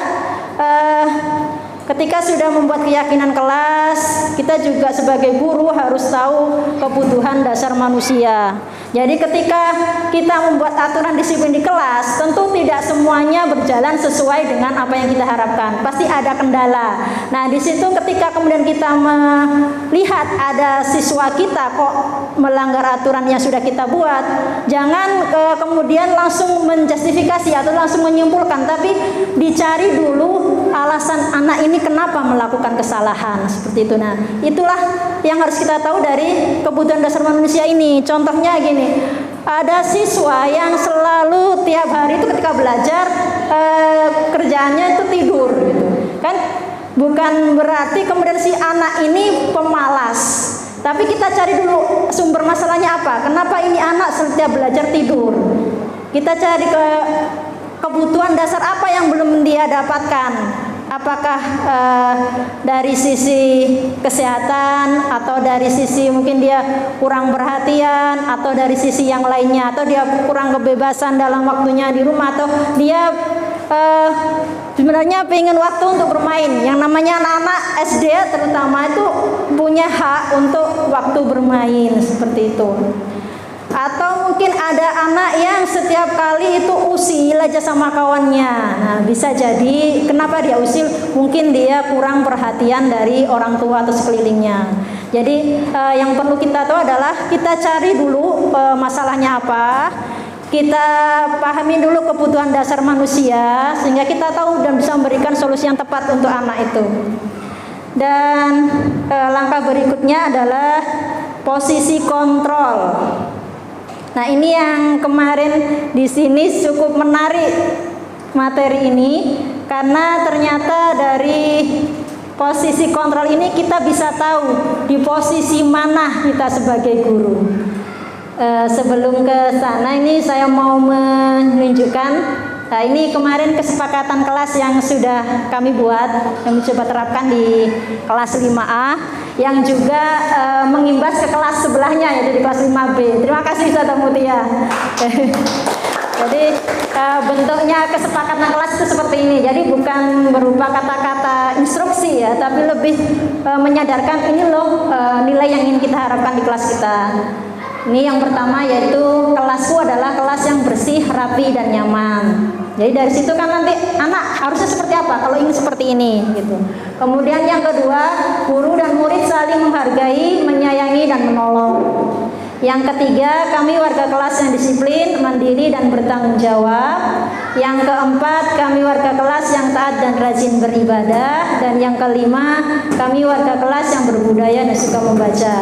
ketika sudah membuat keyakinan kelas, kita juga sebagai guru harus tahu kebutuhan dasar manusia. Jadi ketika kita membuat aturan disiplin di kelas, tentu tidak semuanya berjalan sesuai dengan apa yang kita harapkan. Pasti ada kendala. Nah, di situ ketika kemudian kita melihat ada siswa kita kok melanggar aturan yang sudah kita buat, jangan kemudian langsung menjustifikasi atau langsung menyimpulkan, tapi dicari dulu alasan anak ini kenapa melakukan kesalahan seperti itu. Nah, itulah yang harus kita tahu dari kebutuhan dasar manusia ini. Contohnya gini, ada siswa yang selalu tiap hari itu ketika belajar kerjaannya itu tidur gitu. Kan bukan berarti kemudian si anak ini pemalas. Tapi kita cari dulu sumber masalahnya apa? Kenapa ini anak setiap belajar tidur? Kita cari kebutuhan dasar apa yang belum dia dapatkan. Apakah dari sisi kesehatan, atau dari sisi mungkin dia kurang perhatian, atau dari sisi yang lainnya, atau dia kurang kebebasan dalam waktunya di rumah, atau dia sebenarnya pengen waktu untuk bermain. Yang namanya anak-anak SD terutama itu punya hak untuk waktu bermain seperti itu. Atau mungkin ada anak yang setiap kali itu usil aja sama kawannya. Nah, bisa jadi kenapa dia usil? Mungkin dia kurang perhatian dari orang tua atau sekelilingnya. Jadi yang perlu kita tahu adalah kita cari dulu masalahnya apa. Kita pahami dulu kebutuhan dasar manusia sehingga kita tahu dan bisa memberikan solusi yang tepat untuk anak itu. Dan langkah berikutnya adalah posisi kontrol. Nah, ini yang kemarin di sini cukup menarik materi ini, karena ternyata dari posisi kontrol ini kita bisa tahu di posisi mana kita sebagai guru. Sebelum ke sana ini saya mau menunjukkan, nah ini kemarin kesepakatan kelas yang sudah kami buat, yang coba terapkan di kelas 5A, yang juga mengimbas ke kelas sebelahnya, yaitu di kelas 5B. Terima kasih Ustazah Mutia. Jadi bentuknya kesepakatan kelas itu seperti ini. Jadi bukan berupa kata-kata instruksi ya, tapi lebih menyadarkan ini loh nilai yang ingin kita harapkan di kelas kita. Ini yang pertama, yaitu kelasku adalah kelas yang bersih, rapi, dan nyaman. Jadi dari situ kan nanti anak harusnya seperti apa kalau ingin seperti ini gitu. Kemudian yang kedua, guru dan murid saling menghargai, menyayangi, dan menolong. Yang ketiga, kami warga kelas yang disiplin, mandiri, dan bertanggung jawab. Yang keempat, kami warga kelas yang taat dan rajin beribadah. Dan yang kelima, kami warga kelas yang berbudaya dan suka membaca.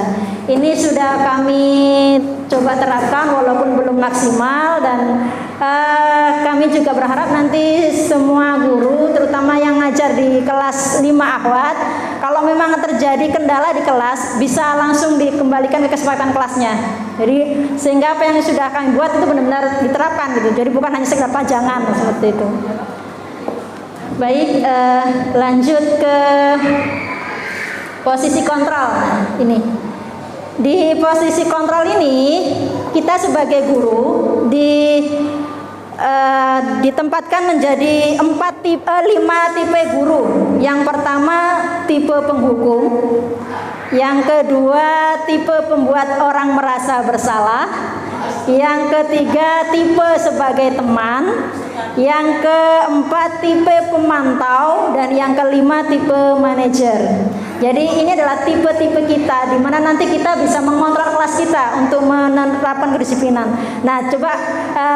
Ini sudah kami coba terapkan walaupun belum maksimal, dan kami juga berharap nanti semua guru, terutama yang ngajar di kelas 5 akhwat, kalau memang terjadi kendala di kelas, bisa langsung dikembalikan ke kesepakatan kelasnya. Jadi sehingga apa yang sudah kami buat itu benar-benar diterapkan gitu. Jadi bukan hanya sekedar pajangan seperti itu. Baik, lanjut ke posisi kontrol. Ini di posisi kontrol ini kita sebagai guru ditempatkan menjadi 5 tipe guru. Yang pertama tipe penghukum, Yang kedua, tipe pembuat orang merasa bersalah. Yang ketiga, tipe sebagai teman. Yang keempat, tipe pemantau. Dan yang kelima, tipe manajer. Jadi ini adalah tipe-tipe kita, di mana nanti kita bisa mengontrol kelas kita untuk menerapkan kedisiplinan. Nah, coba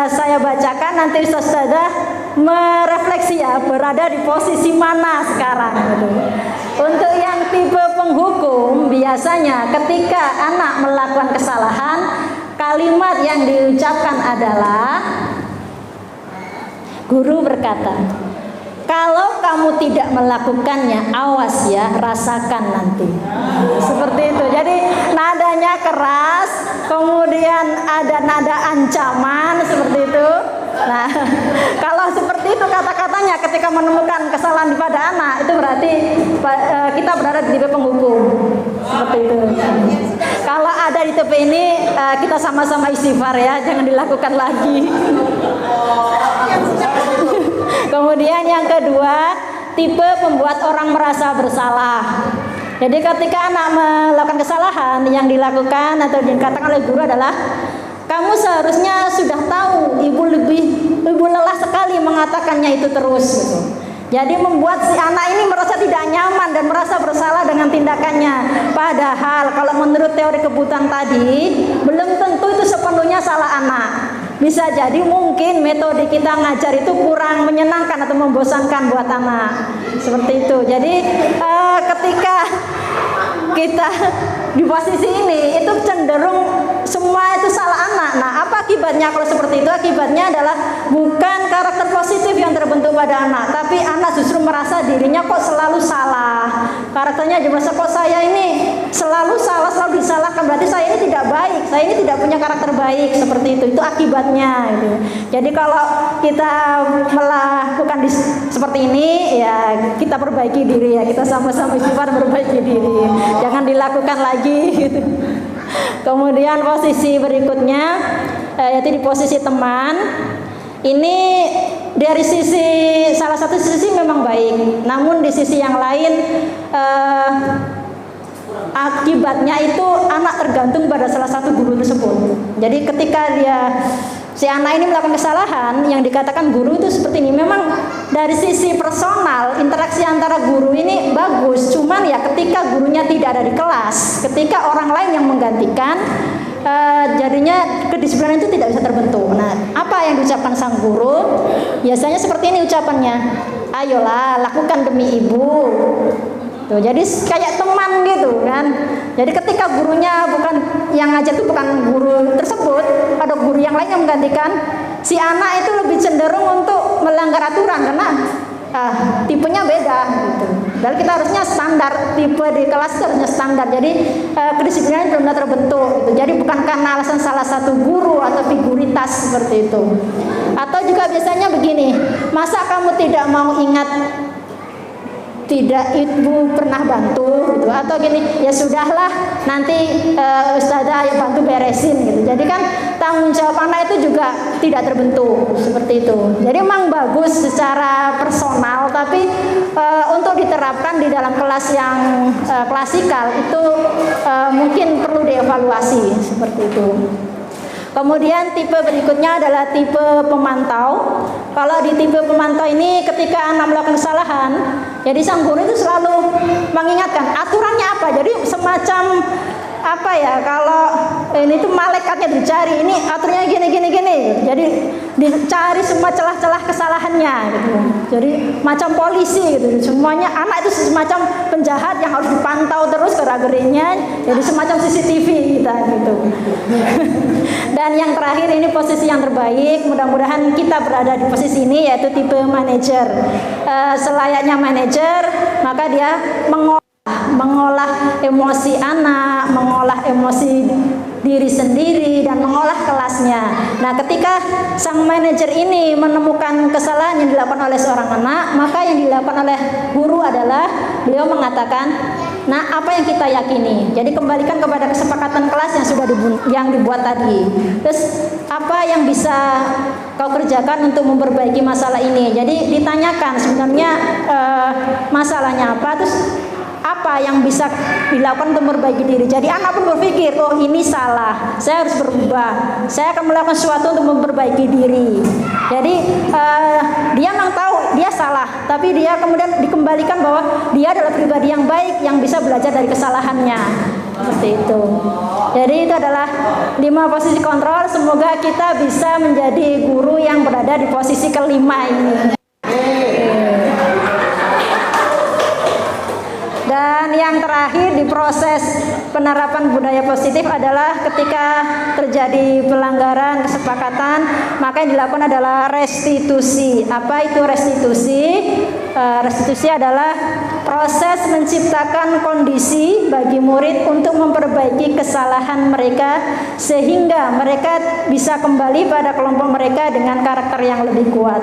saya bacakan, nanti Ustazah merefleksi ya, berada di posisi mana sekarang gitu. Untuk yang tipe penghukum, biasanya ketika anak melakukan kesalahan, kalimat yang diucapkan adalah, guru berkata, kalau kamu tidak melakukannya, awas ya, rasakan nanti. Seperti itu. Jadi nadanya keras, kemudian ada nada ancaman seperti itu. Nah, kalau seperti itu kata-katanya ketika menemukan kesalahan pada anak, itu berarti kita berada di tipe penghukum. Seperti itu. Kalau ada di tipe ini, kita sama-sama istighfar ya, jangan dilakukan lagi. Kemudian yang kedua, tipe pembuat orang merasa bersalah. Jadi ketika anak melakukan kesalahan, yang dilakukan atau dikatakan oleh guru adalah, kamu seharusnya sudah tahu, ibu lelah sekali mengatakannya itu terus gitu. Jadi membuat si anak ini merasa tidak nyaman dan merasa bersalah dengan tindakannya. Padahal kalau menurut teori kebutuhan tadi, belum tentu itu sepenuhnya salah anak. Bisa jadi mungkin metode kita ngajar itu kurang menyenangkan atau membosankan buat anak. Seperti itu. Jadi ketika kita di posisi ini, itu cenderung semua itu salah anak. Nah, apa akibatnya kalau seperti itu? Akibatnya adalah bukan karakter positif yang terbentuk pada anak, tapi anak justru merasa dirinya kok selalu salah. Karakternya juga kok saya ini selalu salah, selalu disalahkan, berarti saya ini tidak baik, saya ini tidak punya karakter baik. Seperti itu akibatnya gitu. Jadi kalau kita melakukan seperti ini, ya kita perbaiki diri ya, kita sama-sama istighfar perbaiki diri, jangan dilakukan lagi gitu. Kemudian posisi berikutnya yaitu di posisi teman. Ini dari sisi, salah satu sisi memang baik, namun di sisi yang lain akibatnya itu anak tergantung pada salah satu guru tersebut. Jadi ketika si anak ini melakukan kesalahan, yang dikatakan guru itu seperti ini. Memang dari sisi personal, interaksi antara guru ini bagus. Cuman ya ketika gurunya tidak ada di kelas, ketika orang lain yang menggantikan, jadinya kedisiplinan itu tidak bisa terbentuk. Nah, apa yang diucapkan sang guru? Biasanya seperti ini ucapannya, ayolah lakukan demi ibu. Tuh, jadi kayak teman gitu kan. Jadi ketika gurunya bukan yang ngajar itu bukan guru tersebut, ada guru yang lain yang menggantikan, si anak itu lebih cenderung untuk melanggar aturan karena tipenya beda gitu. Dan kita harusnya standar, tipe di kelas itu harusnya standar. Jadi kedisiplinan belum terbentuk gitu. Jadi bukan karena alasan salah satu guru atau figuritas seperti itu. Atau juga biasanya begini, masa kamu tidak mau ingat tidak ibu pernah bantu gitu, atau gini, ya sudahlah nanti ustazah ayo bantu beresin gitu. Jadi kan tanggung jawab anak itu juga tidak terbentuk seperti itu. Jadi memang bagus secara personal, tapi untuk diterapkan di dalam kelas yang klasikal itu mungkin perlu dievaluasi seperti itu. Kemudian tipe berikutnya adalah tipe pemantau. Kalau di tipe pemantau ini ketika anak melakukan kesalahan, jadi sang guru itu selalu mengingatkan aturannya apa. Jadi semacam apa ya, kalau ini tuh malaikatnya dicari, ini aturannya gini. Jadi dicari semua celah-celah kesalahannya gitu. Jadi macam polisi gitu. Semuanya anak itu semacam penjahat yang harus dipantau terus gerak-geriknya. Jadi semacam CCTV kita gitu. Dan yang terakhir ini posisi yang terbaik. Mudah-mudahan kita berada di posisi ini, yaitu tipe manajer. Selayaknya manajer, maka dia mengolah emosi anak, mengolah emosi diri sendiri, dan mengolah kelasnya. Nah, ketika sang manajer ini menemukan kesalahan yang dilakukan oleh seorang anak, maka yang dilakukan oleh guru adalah beliau mengatakan, nah apa yang kita yakini. Jadi kembalikan kepada kesepakatan kelas yang sudah dibuat tadi. Terus apa yang bisa kau kerjakan untuk memperbaiki masalah ini. Jadi ditanyakan sebenarnya masalahnya apa, terus apa yang bisa dilakukan untuk memperbaiki diri. Jadi anak pun berpikir, oh ini salah, saya harus berubah, saya akan melakukan sesuatu untuk memperbaiki diri. Jadi dia memang tahu dia salah, tapi dia kemudian dikembalikan bahwa dia adalah pribadi yang baik yang bisa belajar dari kesalahannya. Seperti itu. Jadi itu adalah 5 posisi kontrol. Semoga kita bisa menjadi guru yang berada di posisi kelima ini. Dan yang terakhir di proses penerapan budaya positif adalah ketika terjadi pelanggaran kesepakatan, maka yang dilakukan adalah restitusi. Apa itu restitusi? Restitusi adalah proses menciptakan kondisi bagi murid untuk memperbaiki kesalahan mereka sehingga mereka bisa kembali pada kelompok mereka dengan karakter yang lebih kuat.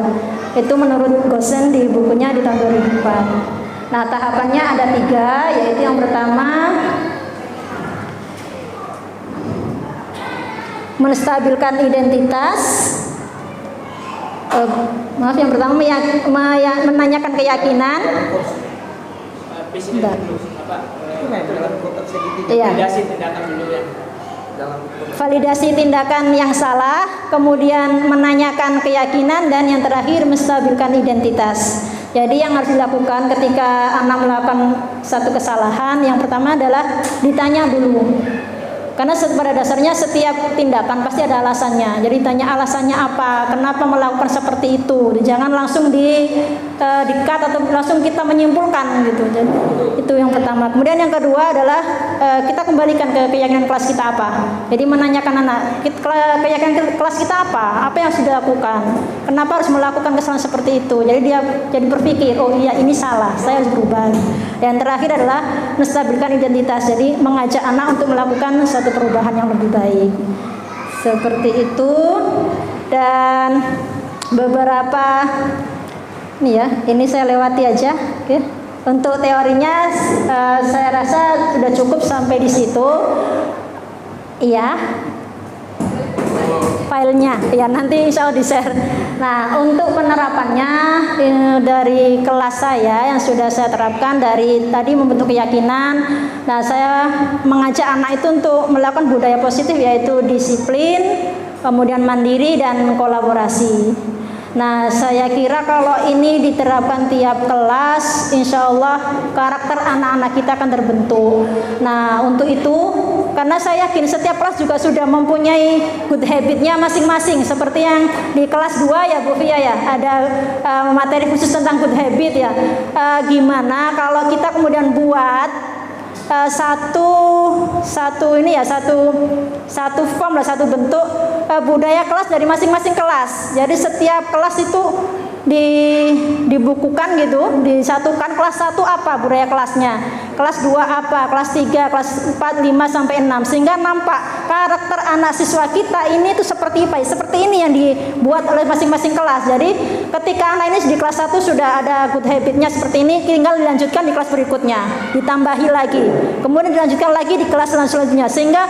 Itu menurut Gosen di bukunya di tahun 2004. Nah, tahapannya ada 3, yaitu yang pertama menstabilkan identitas. Yang pertama menanyakan keyakinan. Validasi tindakan yang salah, kemudian menanyakan keyakinan, dan yang terakhir menstabilkan identitas. Jadi yang harus dilakukan ketika anak melakukan satu kesalahan, yang pertama adalah ditanya dulu. Karena pada dasarnya setiap tindakan pasti ada alasannya. Jadi tanya alasannya apa, kenapa melakukan seperti itu. Jangan langsung di-cut atau langsung kita menyimpulkan gitu. Jadi itu yang pertama. Kemudian yang kedua adalah kita kembalikan ke keyakinan kelas kita apa. Jadi menanyakan anak, keyakinan kelas kita apa yang sudah lakukan. Kenapa harus melakukan kesalahan seperti itu. Jadi dia jadi berpikir, oh iya ini salah, saya harus berubah. Dan terakhir adalah menstabilkan identitas. Jadi mengajak anak untuk melakukan satu perubahan yang lebih baik. Seperti itu. Dan beberapa ini saya lewati aja. Oke. Untuk teorinya saya rasa sudah cukup sampai di situ. Iya. Filenya ya nanti insya Allah di-share. Nah, untuk penerapannya dari kelas saya yang sudah saya terapkan dari tadi membentuk keyakinan. Nah, saya mengajak anak itu untuk melakukan budaya positif, yaitu disiplin, kemudian mandiri dan kolaborasi. Nah, saya kira kalau ini diterapkan tiap kelas, insya Allah karakter anak-anak kita akan terbentuk. Nah, untuk itu, karena saya yakin setiap kelas juga sudah mempunyai good habitnya masing-masing. Seperti yang di kelas 2 ya Bu Fia ya, ada materi khusus tentang good habit ya. Gimana kalau kita kemudian buat satu form lah, satu bentuk budaya kelas dari masing-masing kelas. Jadi setiap kelas itu dibukukan gitu, disatukan kelas 1 apa budaya kelasnya, kelas 2 apa, kelas 3, kelas 4, 5 sampai 6, sehingga nampak karakter anak siswa kita ini tuh seperti apa, seperti ini yang dibuat oleh masing-masing kelas. Jadi ketika anak ini di kelas 1 sudah ada good habitnya seperti ini, tinggal dilanjutkan di kelas berikutnya, ditambahi lagi, kemudian dilanjutkan lagi di kelas selanjutnya, sehingga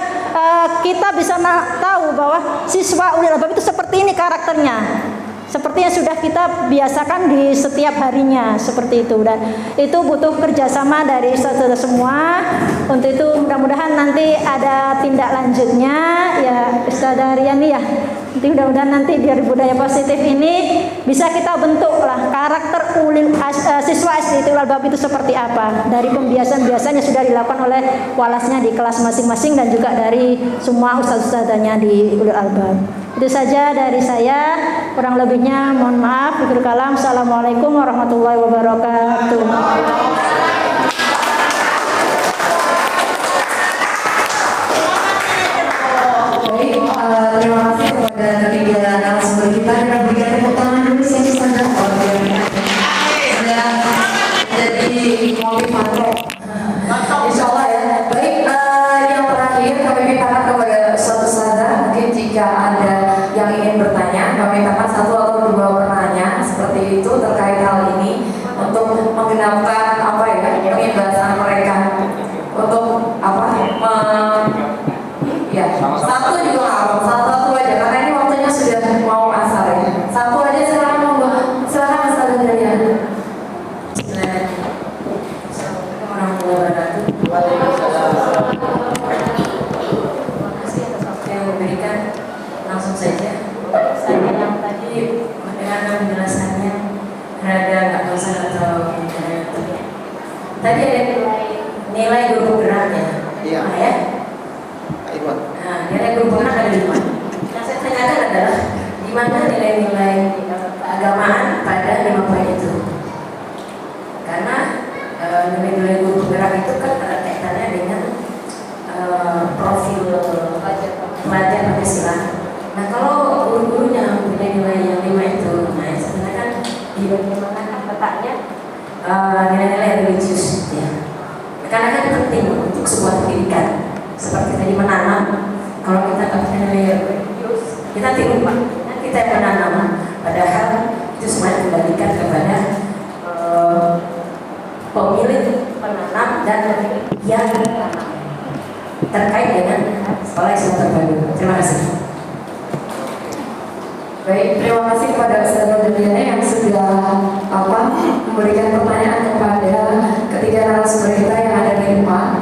kita bisa tahu bahwa siswa ulil albab itu seperti ini karakternya, seperti yang sudah kita biasakan di setiap harinya, seperti itu. Dan itu butuh kerjasama dari saudara semua. Untuk itu mudah-mudahan nanti ada tindak lanjutnya ya Ustazah Riani ya. Nanti mudah-mudahan nanti dari budaya positif ini bisa kita bentuk lah karakter siswa SD Ulil Albab itu seperti apa, dari pembiasan-pembiasan yang sudah dilakukan oleh walasnya di kelas masing-masing dan juga dari semua ustaz-ustazanya di Ulil Albab. Itu saja dari saya, kurang lebihnya mohon maaf. Akhirul kalam. Assalamualaikum warahmatullahi wabarakatuh. Baik, terima kasih kepada ketiga narasumber kita. Kita berikan tepuk tangan dulu saya Sandra. Sudah jadi motivator. Insya Allah ya. Baik, yang terakhir kami mintakan kepada Ustazah, mungkin jika ada yang ingin bertanya, kami mintakan 1 atau 2 pertanyaan seperti itu terkait hal ini untuk menggenapkan pembahasan mereka untuk ya 1 juga apa, 1 aja karena ini waktunya sudah mau asar ya. 1 aja silakan Ustazah Dalian. Assalamualaikum warahmatullahi wabarakatuh. saja. Saya yang tadi mendengarkan penjelasannya rada nggak bosan atau tadi ada nilai guru penggeraknya. Iya. Ya. Iwan. Nah, nilai guru penggerak ada 5. Yang saya tanyakan adalah di mana nilai-nilai keagamaan pada 5 poin itu? Karena nilai-nilai guru penggerak itu kan ada kaitannya dengan profil pelajar Pancasila. Nah, kalau guru-gurunya punya nilai yang 5 itu, nah sebenarnya kan di bagaimana kan letaknya nilai-nilai religius, ya. Karena kan penting untuk sebuah pendidikan. Seperti tadi menanam, kalau kita nggak punya nilai religius, kita nanti lupa. Kita yang menanam, padahal itu semuanya kembalikan kepada pemilik penanam dan pemilik yang menanam terkait dengan sekolah Islam terpadu. Terima kasih. Baik, terima kasih kepada Ustaz Nurdiyana yang sudah memberikan pertanyaan kepada ketiga narasumber kita yang ada di depan.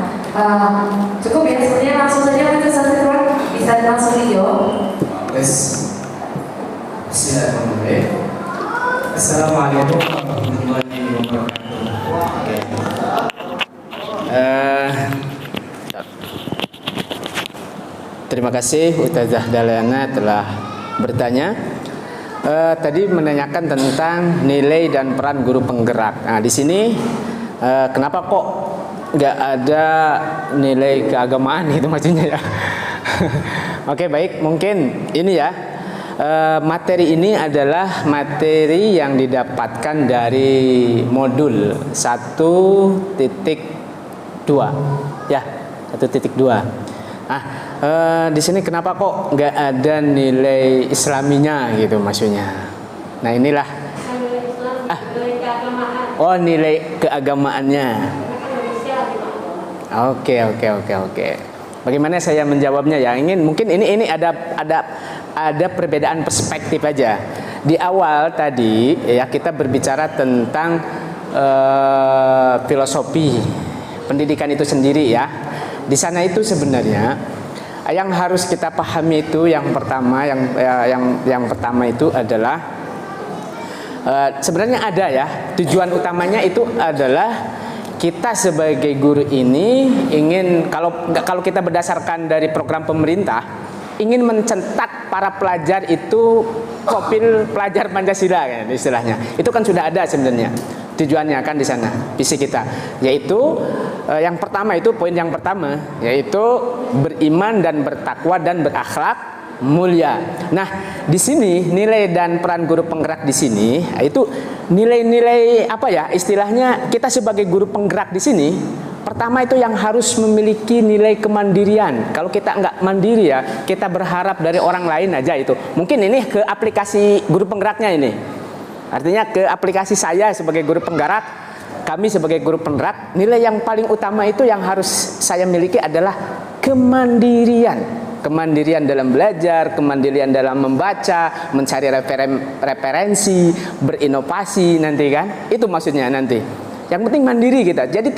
Cukup ya, sebenarnya langsung saja kita selesai, bisa langsung dijawab. Bismillahirrahmanirrahim. Assalamualaikum warahmatullahi wabarakatuh. Terima kasih Ustazah Daliana telah bertanya. Tadi menanyakan tentang nilai dan peran guru penggerak. Nah, di sini kenapa kok nggak ada nilai keagamaan itu maksudnya ya? Oke, baik, mungkin ini ya. Materi ini adalah materi yang didapatkan dari modul 1.2 ya, 1.2. Nah, di sini kenapa kok nggak ada nilai Islaminya gitu maksudnya? Nah, inilah. Oh, nilai keagamaannya. Oke. Bagaimana saya menjawabnya ya? Mungkin ini ada perbedaan perspektif aja. Di awal tadi ya kita berbicara tentang filosofi pendidikan itu sendiri ya. Di sana itu sebenarnya yang harus kita pahami itu yang pertama itu adalah sebenarnya ada ya, tujuan utamanya itu adalah kita sebagai guru ini ingin, kalau kita berdasarkan dari program pemerintah, ingin mencetak para pelajar itu profil pelajar Pancasila ya, istilahnya. Itu kan sudah ada sebenarnya tujuannya kan di sana, visi kita, yaitu yang pertama itu poin yang pertama, yaitu beriman dan bertakwa dan berakhlak mulia. Nah, di sini nilai dan peran guru penggerak di sini itu nilai-nilai apa ya istilahnya, kita sebagai guru penggerak di sini pertama itu yang harus memiliki nilai kemandirian. Kalau kita nggak mandiri ya, kita berharap dari orang lain aja itu. Mungkin ini ke aplikasi guru penggeraknya ini. Artinya ke aplikasi saya sebagai guru penggerak, kami sebagai guru penggerak, nilai yang paling utama itu yang harus saya miliki adalah kemandirian. Kemandirian dalam belajar, kemandirian dalam membaca, mencari referensi, berinovasi nanti kan. Itu maksudnya nanti. Yang penting mandiri kita. Jadi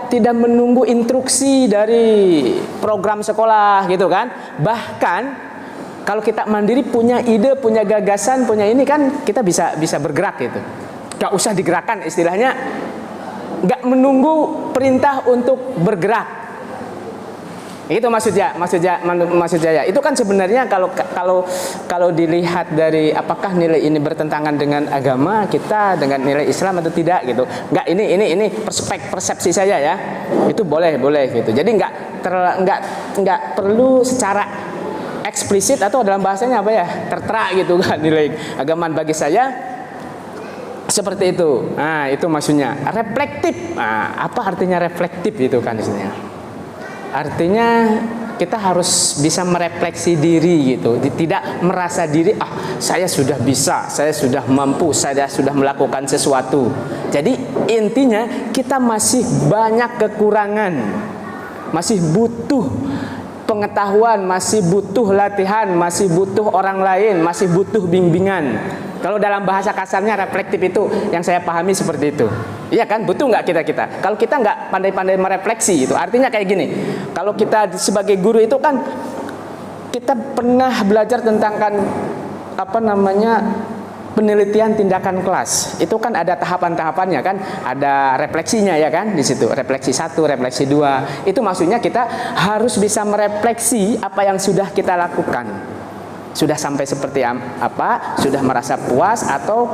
tidak menunggu instruksi dari program sekolah gitu kan. Bahkan kalau kita mandiri, punya ide, punya gagasan, punya ini kan kita bisa bergerak gitu. Gak usah digerakkan istilahnya, gak menunggu perintah untuk bergerak. Itu maksudnya ya. Itu kan sebenarnya kalau dilihat dari apakah nilai ini bertentangan dengan agama kita, dengan nilai Islam atau tidak gitu. Enggak, ini persepsi saya ya. Itu boleh gitu. Jadi enggak perlu secara eksplisit atau dalam bahasanya apa ya, tertera gitu kan nilai agamaan bagi saya seperti itu. Nah, itu maksudnya reflektif. Nah, apa artinya reflektif itu kan istilahnya? Artinya kita harus bisa merefleksi diri gitu, tidak merasa diri saya sudah bisa, saya sudah mampu, saya sudah melakukan sesuatu. Jadi intinya kita masih banyak kekurangan, masih butuh pengetahuan, masih butuh latihan, masih butuh orang lain, masih butuh bimbingan. Kalau dalam bahasa kasarnya reflektif itu yang saya pahami seperti itu. Iya kan, butuh nggak kita? Kalau kita nggak pandai-pandai merefleksi itu artinya kayak gini. Kalau kita sebagai guru itu kan kita pernah belajar tentang kan penelitian tindakan kelas. Itu kan ada tahapan-tahapannya kan, ada refleksinya ya kan di situ. Refleksi 1, refleksi 2. Itu maksudnya kita harus bisa merefleksi apa yang sudah kita lakukan. Sudah sampai seperti apa? Sudah merasa puas atau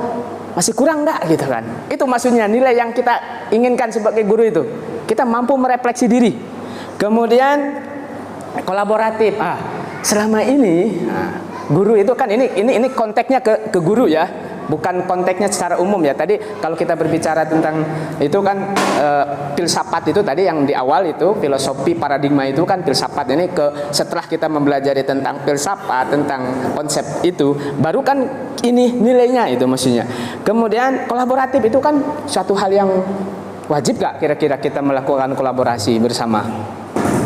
masih kurang enggak gitu kan. Itu maksudnya nilai yang kita inginkan sebagai guru itu. Kita mampu merefleksi diri. Kemudian kolaboratif. Selama ini guru itu kan ini konteksnya ke guru ya, bukan konteksnya secara umum ya. Tadi kalau kita berbicara tentang itu kan filsafat itu tadi yang di awal itu filosofi paradigma itu kan filsafat. Ini setelah kita mempelajari tentang filsafat, tentang konsep itu, baru kan ini nilainya itu maksudnya. Kemudian kolaboratif itu kan suatu hal yang wajib gak kira-kira kita melakukan kolaborasi bersama?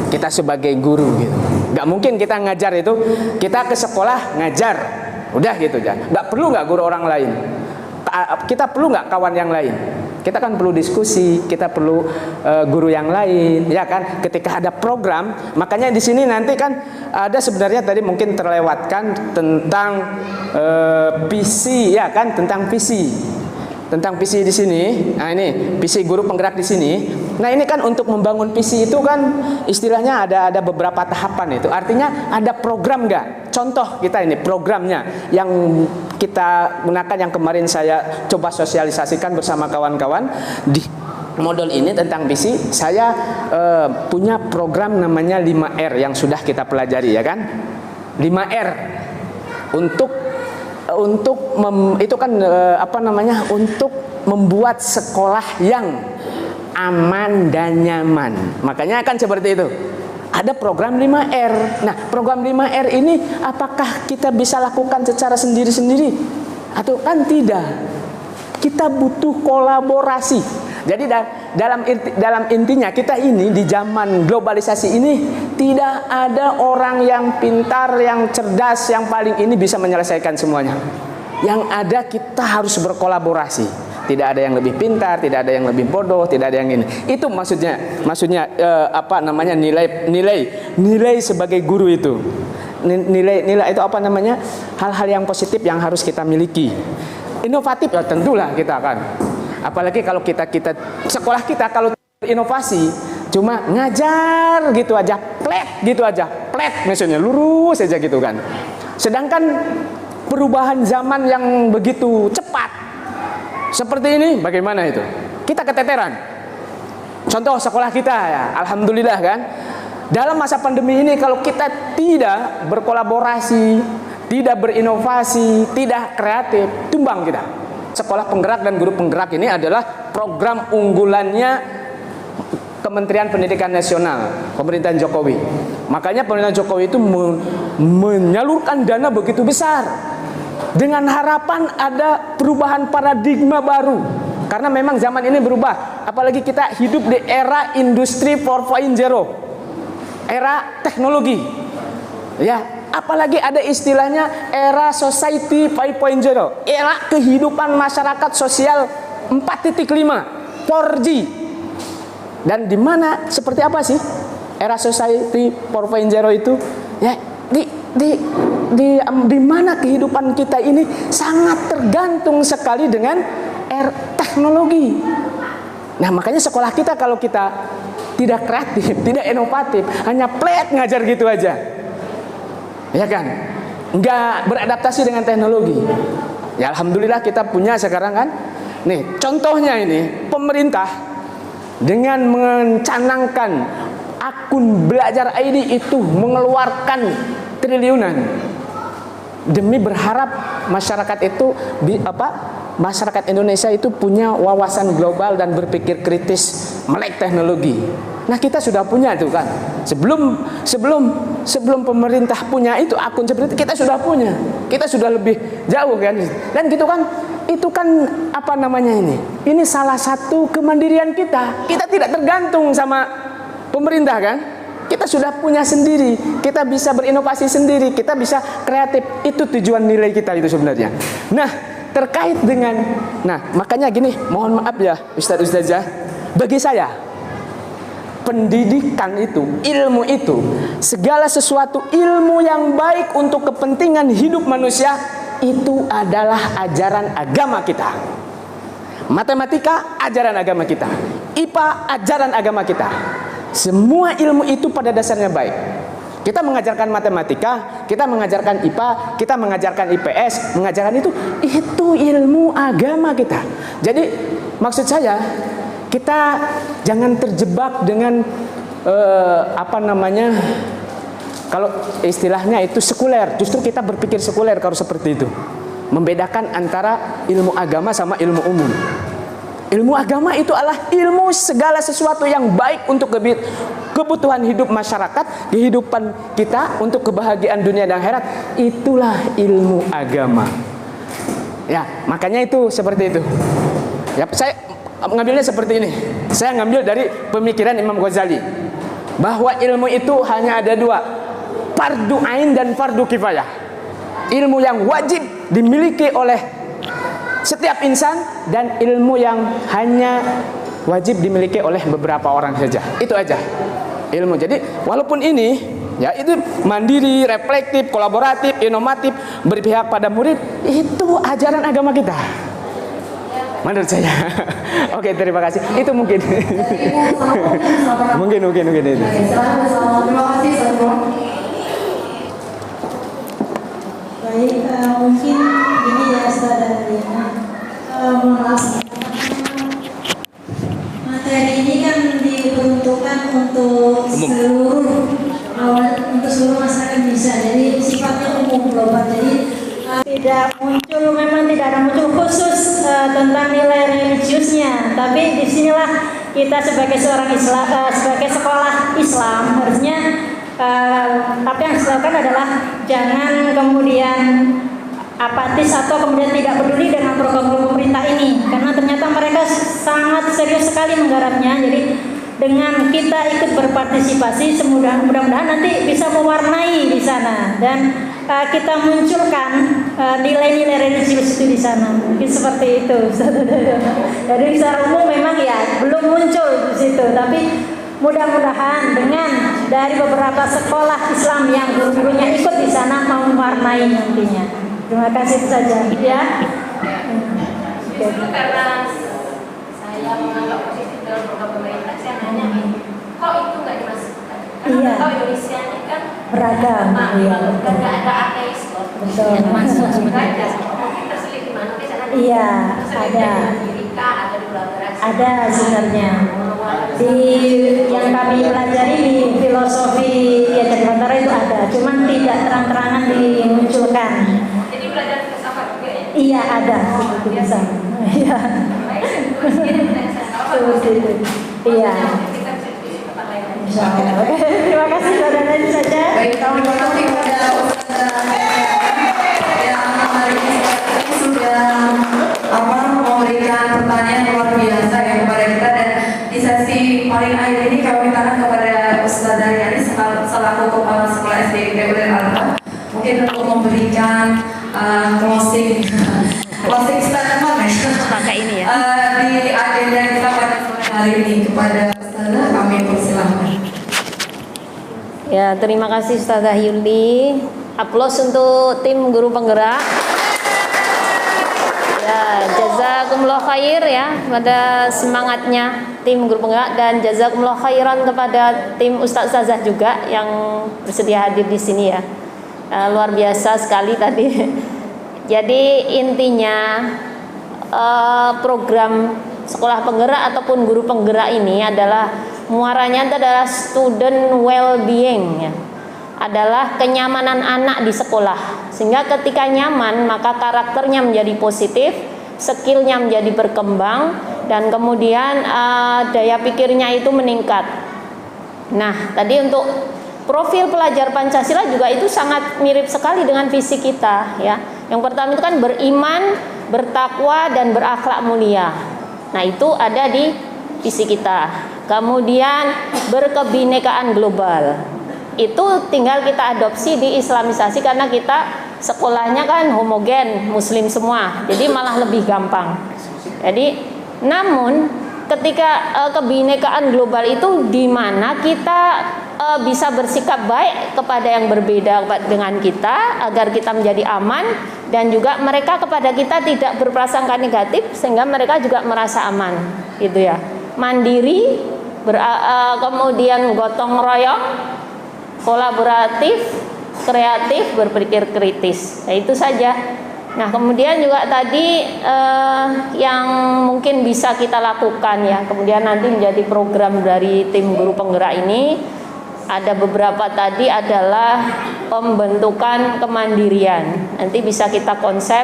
Kita sebagai guru gitu. Gak mungkin kita ngajar itu, kita ke sekolah ngajar, udah gitu aja. Gak perlu gak guru orang lain. Kita perlu gak kawan yang lain. Kita kan perlu diskusi, kita perlu guru yang lain, ya kan? Ketika ada program, makanya di sini nanti kan ada sebenarnya tadi mungkin terlewatkan tentang visi, ya kan? Tentang visi. Tentang visi di sini. Nah ini visi guru penggerak di sini. Nah ini kan untuk membangun visi itu kan istilahnya ada beberapa tahapan itu. Artinya ada program nggak? Contoh kita ini programnya yang kita gunakan yang kemarin saya coba sosialisasikan bersama kawan-kawan di modul ini tentang visi. Saya punya program namanya 5R yang sudah kita pelajari ya kan. 5R untuk membuat sekolah yang aman dan nyaman. Makanya kan seperti itu. Ada program 5R. Nah, program 5R ini apakah kita bisa lakukan secara sendiri-sendiri? Atau kan tidak. Kita butuh kolaborasi. Jadi dalam intinya kita ini di zaman globalisasi ini tidak ada orang yang pintar, yang cerdas, yang paling ini bisa menyelesaikan semuanya. Yang ada kita harus berkolaborasi. Tidak ada yang lebih pintar, tidak ada yang lebih bodoh, tidak ada yang ini. Itu maksudnya nilai sebagai guru itu. Nilai itu apa namanya? Hal-hal yang positif yang harus kita miliki. Inovatif ya tentulah kita akan. Apalagi kalau kita sekolah kita kalau inovasi cuma ngajar gitu aja, plet misalnya lurus saja gitu kan. Sedangkan perubahan zaman yang begitu cepat seperti ini bagaimana itu? Kita keteteran. Contoh sekolah kita ya, alhamdulillah kan. Dalam masa pandemi ini kalau kita tidak berkolaborasi, tidak berinovasi, tidak kreatif, tumbang kita. Sekolah penggerak dan guru penggerak ini adalah program unggulannya Kementerian Pendidikan Nasional, pemerintahan Jokowi. Makanya pemerintahan Jokowi itu menyalurkan dana begitu besar dengan harapan ada perubahan paradigma baru. Karena memang zaman ini berubah, apalagi kita hidup di era industri 4.0, era teknologi. Ya, apalagi ada istilahnya era society 5.0, era kehidupan masyarakat sosial 4.5, 4G. Dan di mana seperti apa sih era society 4.0 itu? Ya, di mana kehidupan kita ini sangat tergantung sekali dengan teknologi. Nah, makanya sekolah kita kalau kita tidak kreatif, tidak inovatif, hanya plet ngajar gitu aja, ya kan, nggak beradaptasi dengan teknologi. Ya alhamdulillah kita punya sekarang kan. Nih contohnya ini pemerintah dengan mencanangkan akun Belajar ID itu mengeluarkan triliunan demi berharap masyarakat itu masyarakat Indonesia itu punya wawasan global dan berpikir kritis melek teknologi. Nah kita sudah punya itu kan. Sebelum pemerintah punya itu akun seperti itu kita sudah punya. Kita sudah lebih jauh kan. Dan gitu kan. Itu kan apa namanya ini? Ini salah satu kemandirian kita. Kita tidak tergantung sama pemerintah kan. Kita sudah punya sendiri. Kita bisa berinovasi sendiri. Kita bisa kreatif. Itu tujuan nilai kita itu sebenarnya. Nah terkait dengan, makanya gini, mohon maaf ya Ustadz-Ustadzah, bagi saya pendidikan itu, ilmu itu, segala sesuatu ilmu yang baik untuk kepentingan hidup manusia itu adalah ajaran agama kita. Matematika ajaran agama kita, IPA ajaran agama kita. Semua ilmu itu pada dasarnya baik. Kita mengajarkan matematika, kita mengajarkan IPA, kita mengajarkan IPS, mengajarkan itu ilmu agama kita. Jadi maksud saya, kita jangan terjebak dengan kalau istilahnya itu sekuler. Justru kita berpikir sekuler kalau seperti itu, membedakan antara ilmu agama sama ilmu umum. Ilmu agama itu adalah ilmu segala sesuatu yang baik untuk kebutuhan hidup masyarakat, kehidupan kita, untuk kebahagiaan dunia dan akhirat. Itulah ilmu agama. Ya, makanya itu seperti itu. Ya, saya mengambilnya seperti ini. Saya ngambil dari pemikiran Imam Ghazali, bahwa ilmu itu hanya ada dua, fardu ain dan fardu kifayah. Ilmu yang wajib dimiliki oleh setiap insan dan ilmu yang hanya wajib dimiliki oleh beberapa orang saja. Itu aja ilmu. Jadi walaupun ini ya itu mandiri, reflektif, kolaboratif, inovatif, berpihak pada murid, itu ajaran agama kita menurut saya. Oke, terima kasih. Itu mungkin. mungkin itu. Terima kasih, Baik, mungkin ini ya saudara mohon maaf. Materi ini kan diperuntukkan untuk seluruh masyarakat bisa. Jadi sifatnya umum global. Jadi memang tidak ada muncul khusus tentang nilai religiusnya. Tapi disinilah kita sebagai seorang Islam, sebagai sekolah Islam harusnya. Tapi yang dilakukan adalah jangan kemudian apatis atau kemudian tidak peduli dengan program pemerintah ini, karena ternyata mereka sangat serius sekali menggarapnya. Jadi dengan kita ikut berpartisipasi, mudah-mudahan nanti bisa mewarnai di sana dan kita munculkan nilai-nilai religius itu di sana. Mungkin seperti itu. Jadi secara umum memang ya belum muncul di situ, tapi mudah-mudahan dengan dari beberapa sekolah Islam yang guru-gurunya ikut di sana mau mewarnai nantinya. Terima kasih saja ya. Karena saya menganggap positif dalam program pemerintah, saya nanya kok itu nggak dimasukkan? Karena tahu Indonesia ini kan beragam, iya. Kan nggak ada ateis loh. Betul. Yang masuk juga mungkin terselit di mana? Iya, ada. Ada di Bulagarasi. Ada sebenarnya. Di yang kami pelajari di filosofi ya Jakarta itu ada, cuman tidak terang-terangan dimunculkan. Jadi belajar filsafat juga ya? Iya ada, seperti bisa. Iya. Seperti itu. Iya. Insya Allah. Oke, terima kasih saudara itu saja. Baik, terima kasih kepada Ustazah yang hari ini sudah memberikan pertanyaan luar biasa ya kepada kita, dan di sesi paling akhir ini kami minta kepada Ustazah Yani selaku Kepala Sekolah SD IPB Al-Alfa mungkin untuk memberikan closing statement di agenda kita pada sore hari ini. Kepada Ustazah kami persilahkan. Ya, terima kasih Ustazah Yuli. Aplaus untuk tim guru penggerak. Ya, jazakumullah khair ya pada semangatnya tim guru penggerak, dan jazakumullah khairan kepada tim Ustazah juga yang bersedia hadir di sini ya. Luar biasa sekali tadi. Jadi intinya program sekolah penggerak ataupun guru penggerak ini adalah muaranya adalah student well-being ya. Adalah kenyamanan anak di sekolah, sehingga ketika nyaman maka karakternya menjadi positif, skillnya menjadi berkembang, dan kemudian daya pikirnya itu meningkat. Nah, tadi untuk profil pelajar Pancasila juga itu sangat mirip sekali dengan visi kita ya. Yang pertama itu kan beriman, bertakwa, dan berakhlak mulia. Nah, itu ada di visi kita. Kemudian berkebinekaan global. Itu tinggal kita adopsi di Islamisasi karena kita sekolahnya kan homogen, muslim semua. Jadi malah lebih gampang. Jadi namun ketika kebinekaan global itu di mana kita bisa bersikap baik kepada yang berbeda dengan kita agar kita menjadi aman, dan juga mereka kepada kita tidak berprasangka negatif sehingga mereka juga merasa aman, gitu ya. Mandiri, kemudian gotong royong, kolaboratif, kreatif, berpikir kritis. Nah, itu saja. Nah, kemudian juga tadi yang mungkin bisa kita lakukan ya, kemudian nanti menjadi program dari tim guru penggerak ini, ada beberapa tadi adalah pembentukan kemandirian. Nanti bisa kita konsep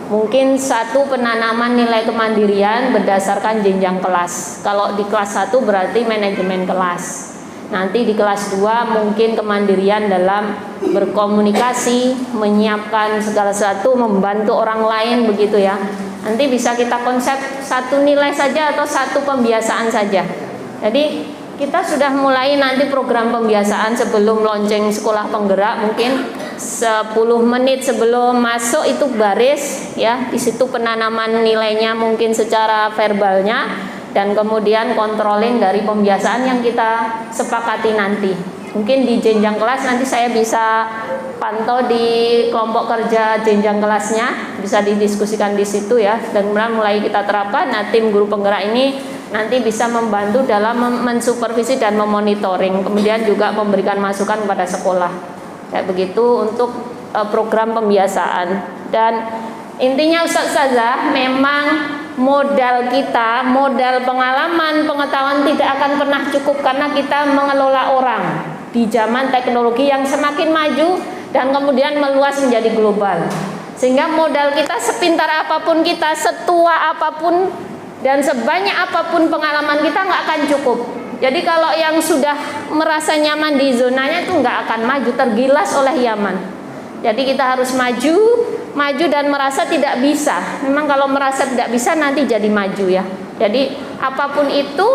mungkin satu, penanaman nilai kemandirian berdasarkan jenjang kelas. Kalau di kelas 1 berarti manajemen kelas. Nanti di kelas 2 mungkin kemandirian dalam berkomunikasi, menyiapkan segala sesuatu, membantu orang lain, begitu ya. Nanti bisa kita konsep satu nilai saja atau satu pembiasaan saja. Jadi kita sudah mulai nanti program pembiasaan sebelum lonceng sekolah penggerak, mungkin 10 menit sebelum masuk itu baris ya. Di situ penanaman nilainya mungkin secara verbalnya, dan kemudian controlling dari pembiasaan yang kita sepakati nanti. Mungkin di jenjang kelas nanti saya bisa pantau di kelompok kerja jenjang kelasnya, bisa didiskusikan di situ ya, dan kemudian mulai kita terapkan. Nah, tim guru penggerak ini nanti bisa membantu dalam mensupervisi dan memonitoring, kemudian juga memberikan masukan kepada sekolah. Kayak begitu untuk program pembiasaan. Dan intinya Ustazah, memang modal kita, modal pengalaman, pengetahuan tidak akan pernah cukup karena kita mengelola orang di zaman teknologi yang semakin maju dan kemudian meluas menjadi global. Sehingga modal kita sepintar apapun kita, setua apapun dan sebanyak apapun pengalaman kita nggak akan cukup. Jadi kalau yang sudah merasa nyaman di zonanya itu nggak akan maju, tergilas oleh Yaman. Jadi kita harus maju dan merasa tidak bisa. Memang kalau merasa tidak bisa nanti jadi maju ya. Jadi apapun itu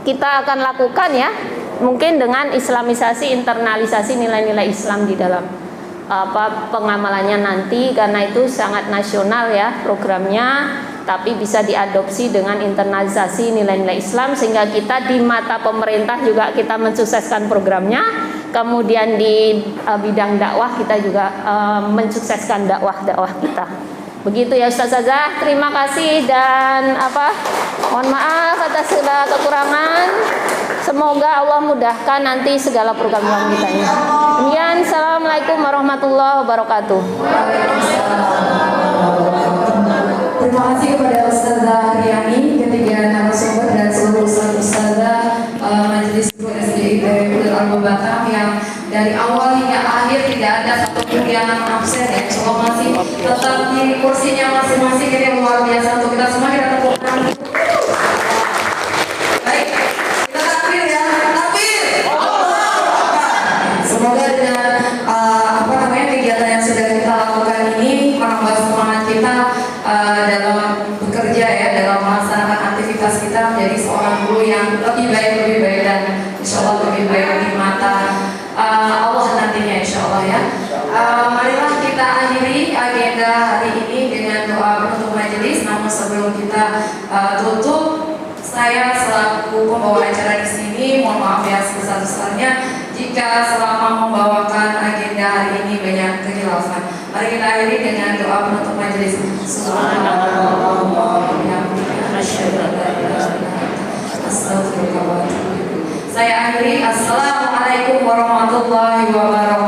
kita akan lakukan ya, mungkin dengan islamisasi, internalisasi nilai-nilai Islam di dalam pengamalannya nanti, karena itu sangat nasional ya programnya, tapi bisa diadopsi dengan internalisasi nilai-nilai Islam sehingga kita di mata pemerintah juga kita mensukseskan programnya. Kemudian di bidang dakwah kita juga mensukseskan dakwah kita. Begitu ya Ustazah, terima kasih dan mohon maaf atas segala kekurangan. Semoga Allah mudahkan nanti segala program-program kita ini. Demikian, assalamualaikum warahmatullahi wabarakatuh. Terima kasih kepada Ustazah Riani, ketiga narasumber dan seluruh Ustazah Majelis Guru SDIP Al-Mubarak yang dari awal hingga akhir tidak ada satupun yang absen ya. Insyaallah masih tetap di kursinya masing-masing, ini luar biasa untuk kita semua. Kita tepuk tangan. Baik, kita takbir ya, takbir. Semoga dengan kegiatan yang sudah kita lakukan ini menambah semangat kita dalam bekerja ya, dalam melaksanakan aktivitas kita menjadi seorang guru yang lebih baik dan insyaallah lebih baik di mata Allah nantinya insyaallah ya. Marilah kita akhiri agenda hari ini dengan doa penutup majelis. Namun sebelum kita tutup, saya selaku pembawa acara di sini mohon maaf ya sebesar-besarnya jika selama membawakan agenda hari ini banyak kehilafan. Mari kita akhiri dengan doa penutup majelis. Saya akhiri. Assalamualaikum warahmatullahi wabarakatuh.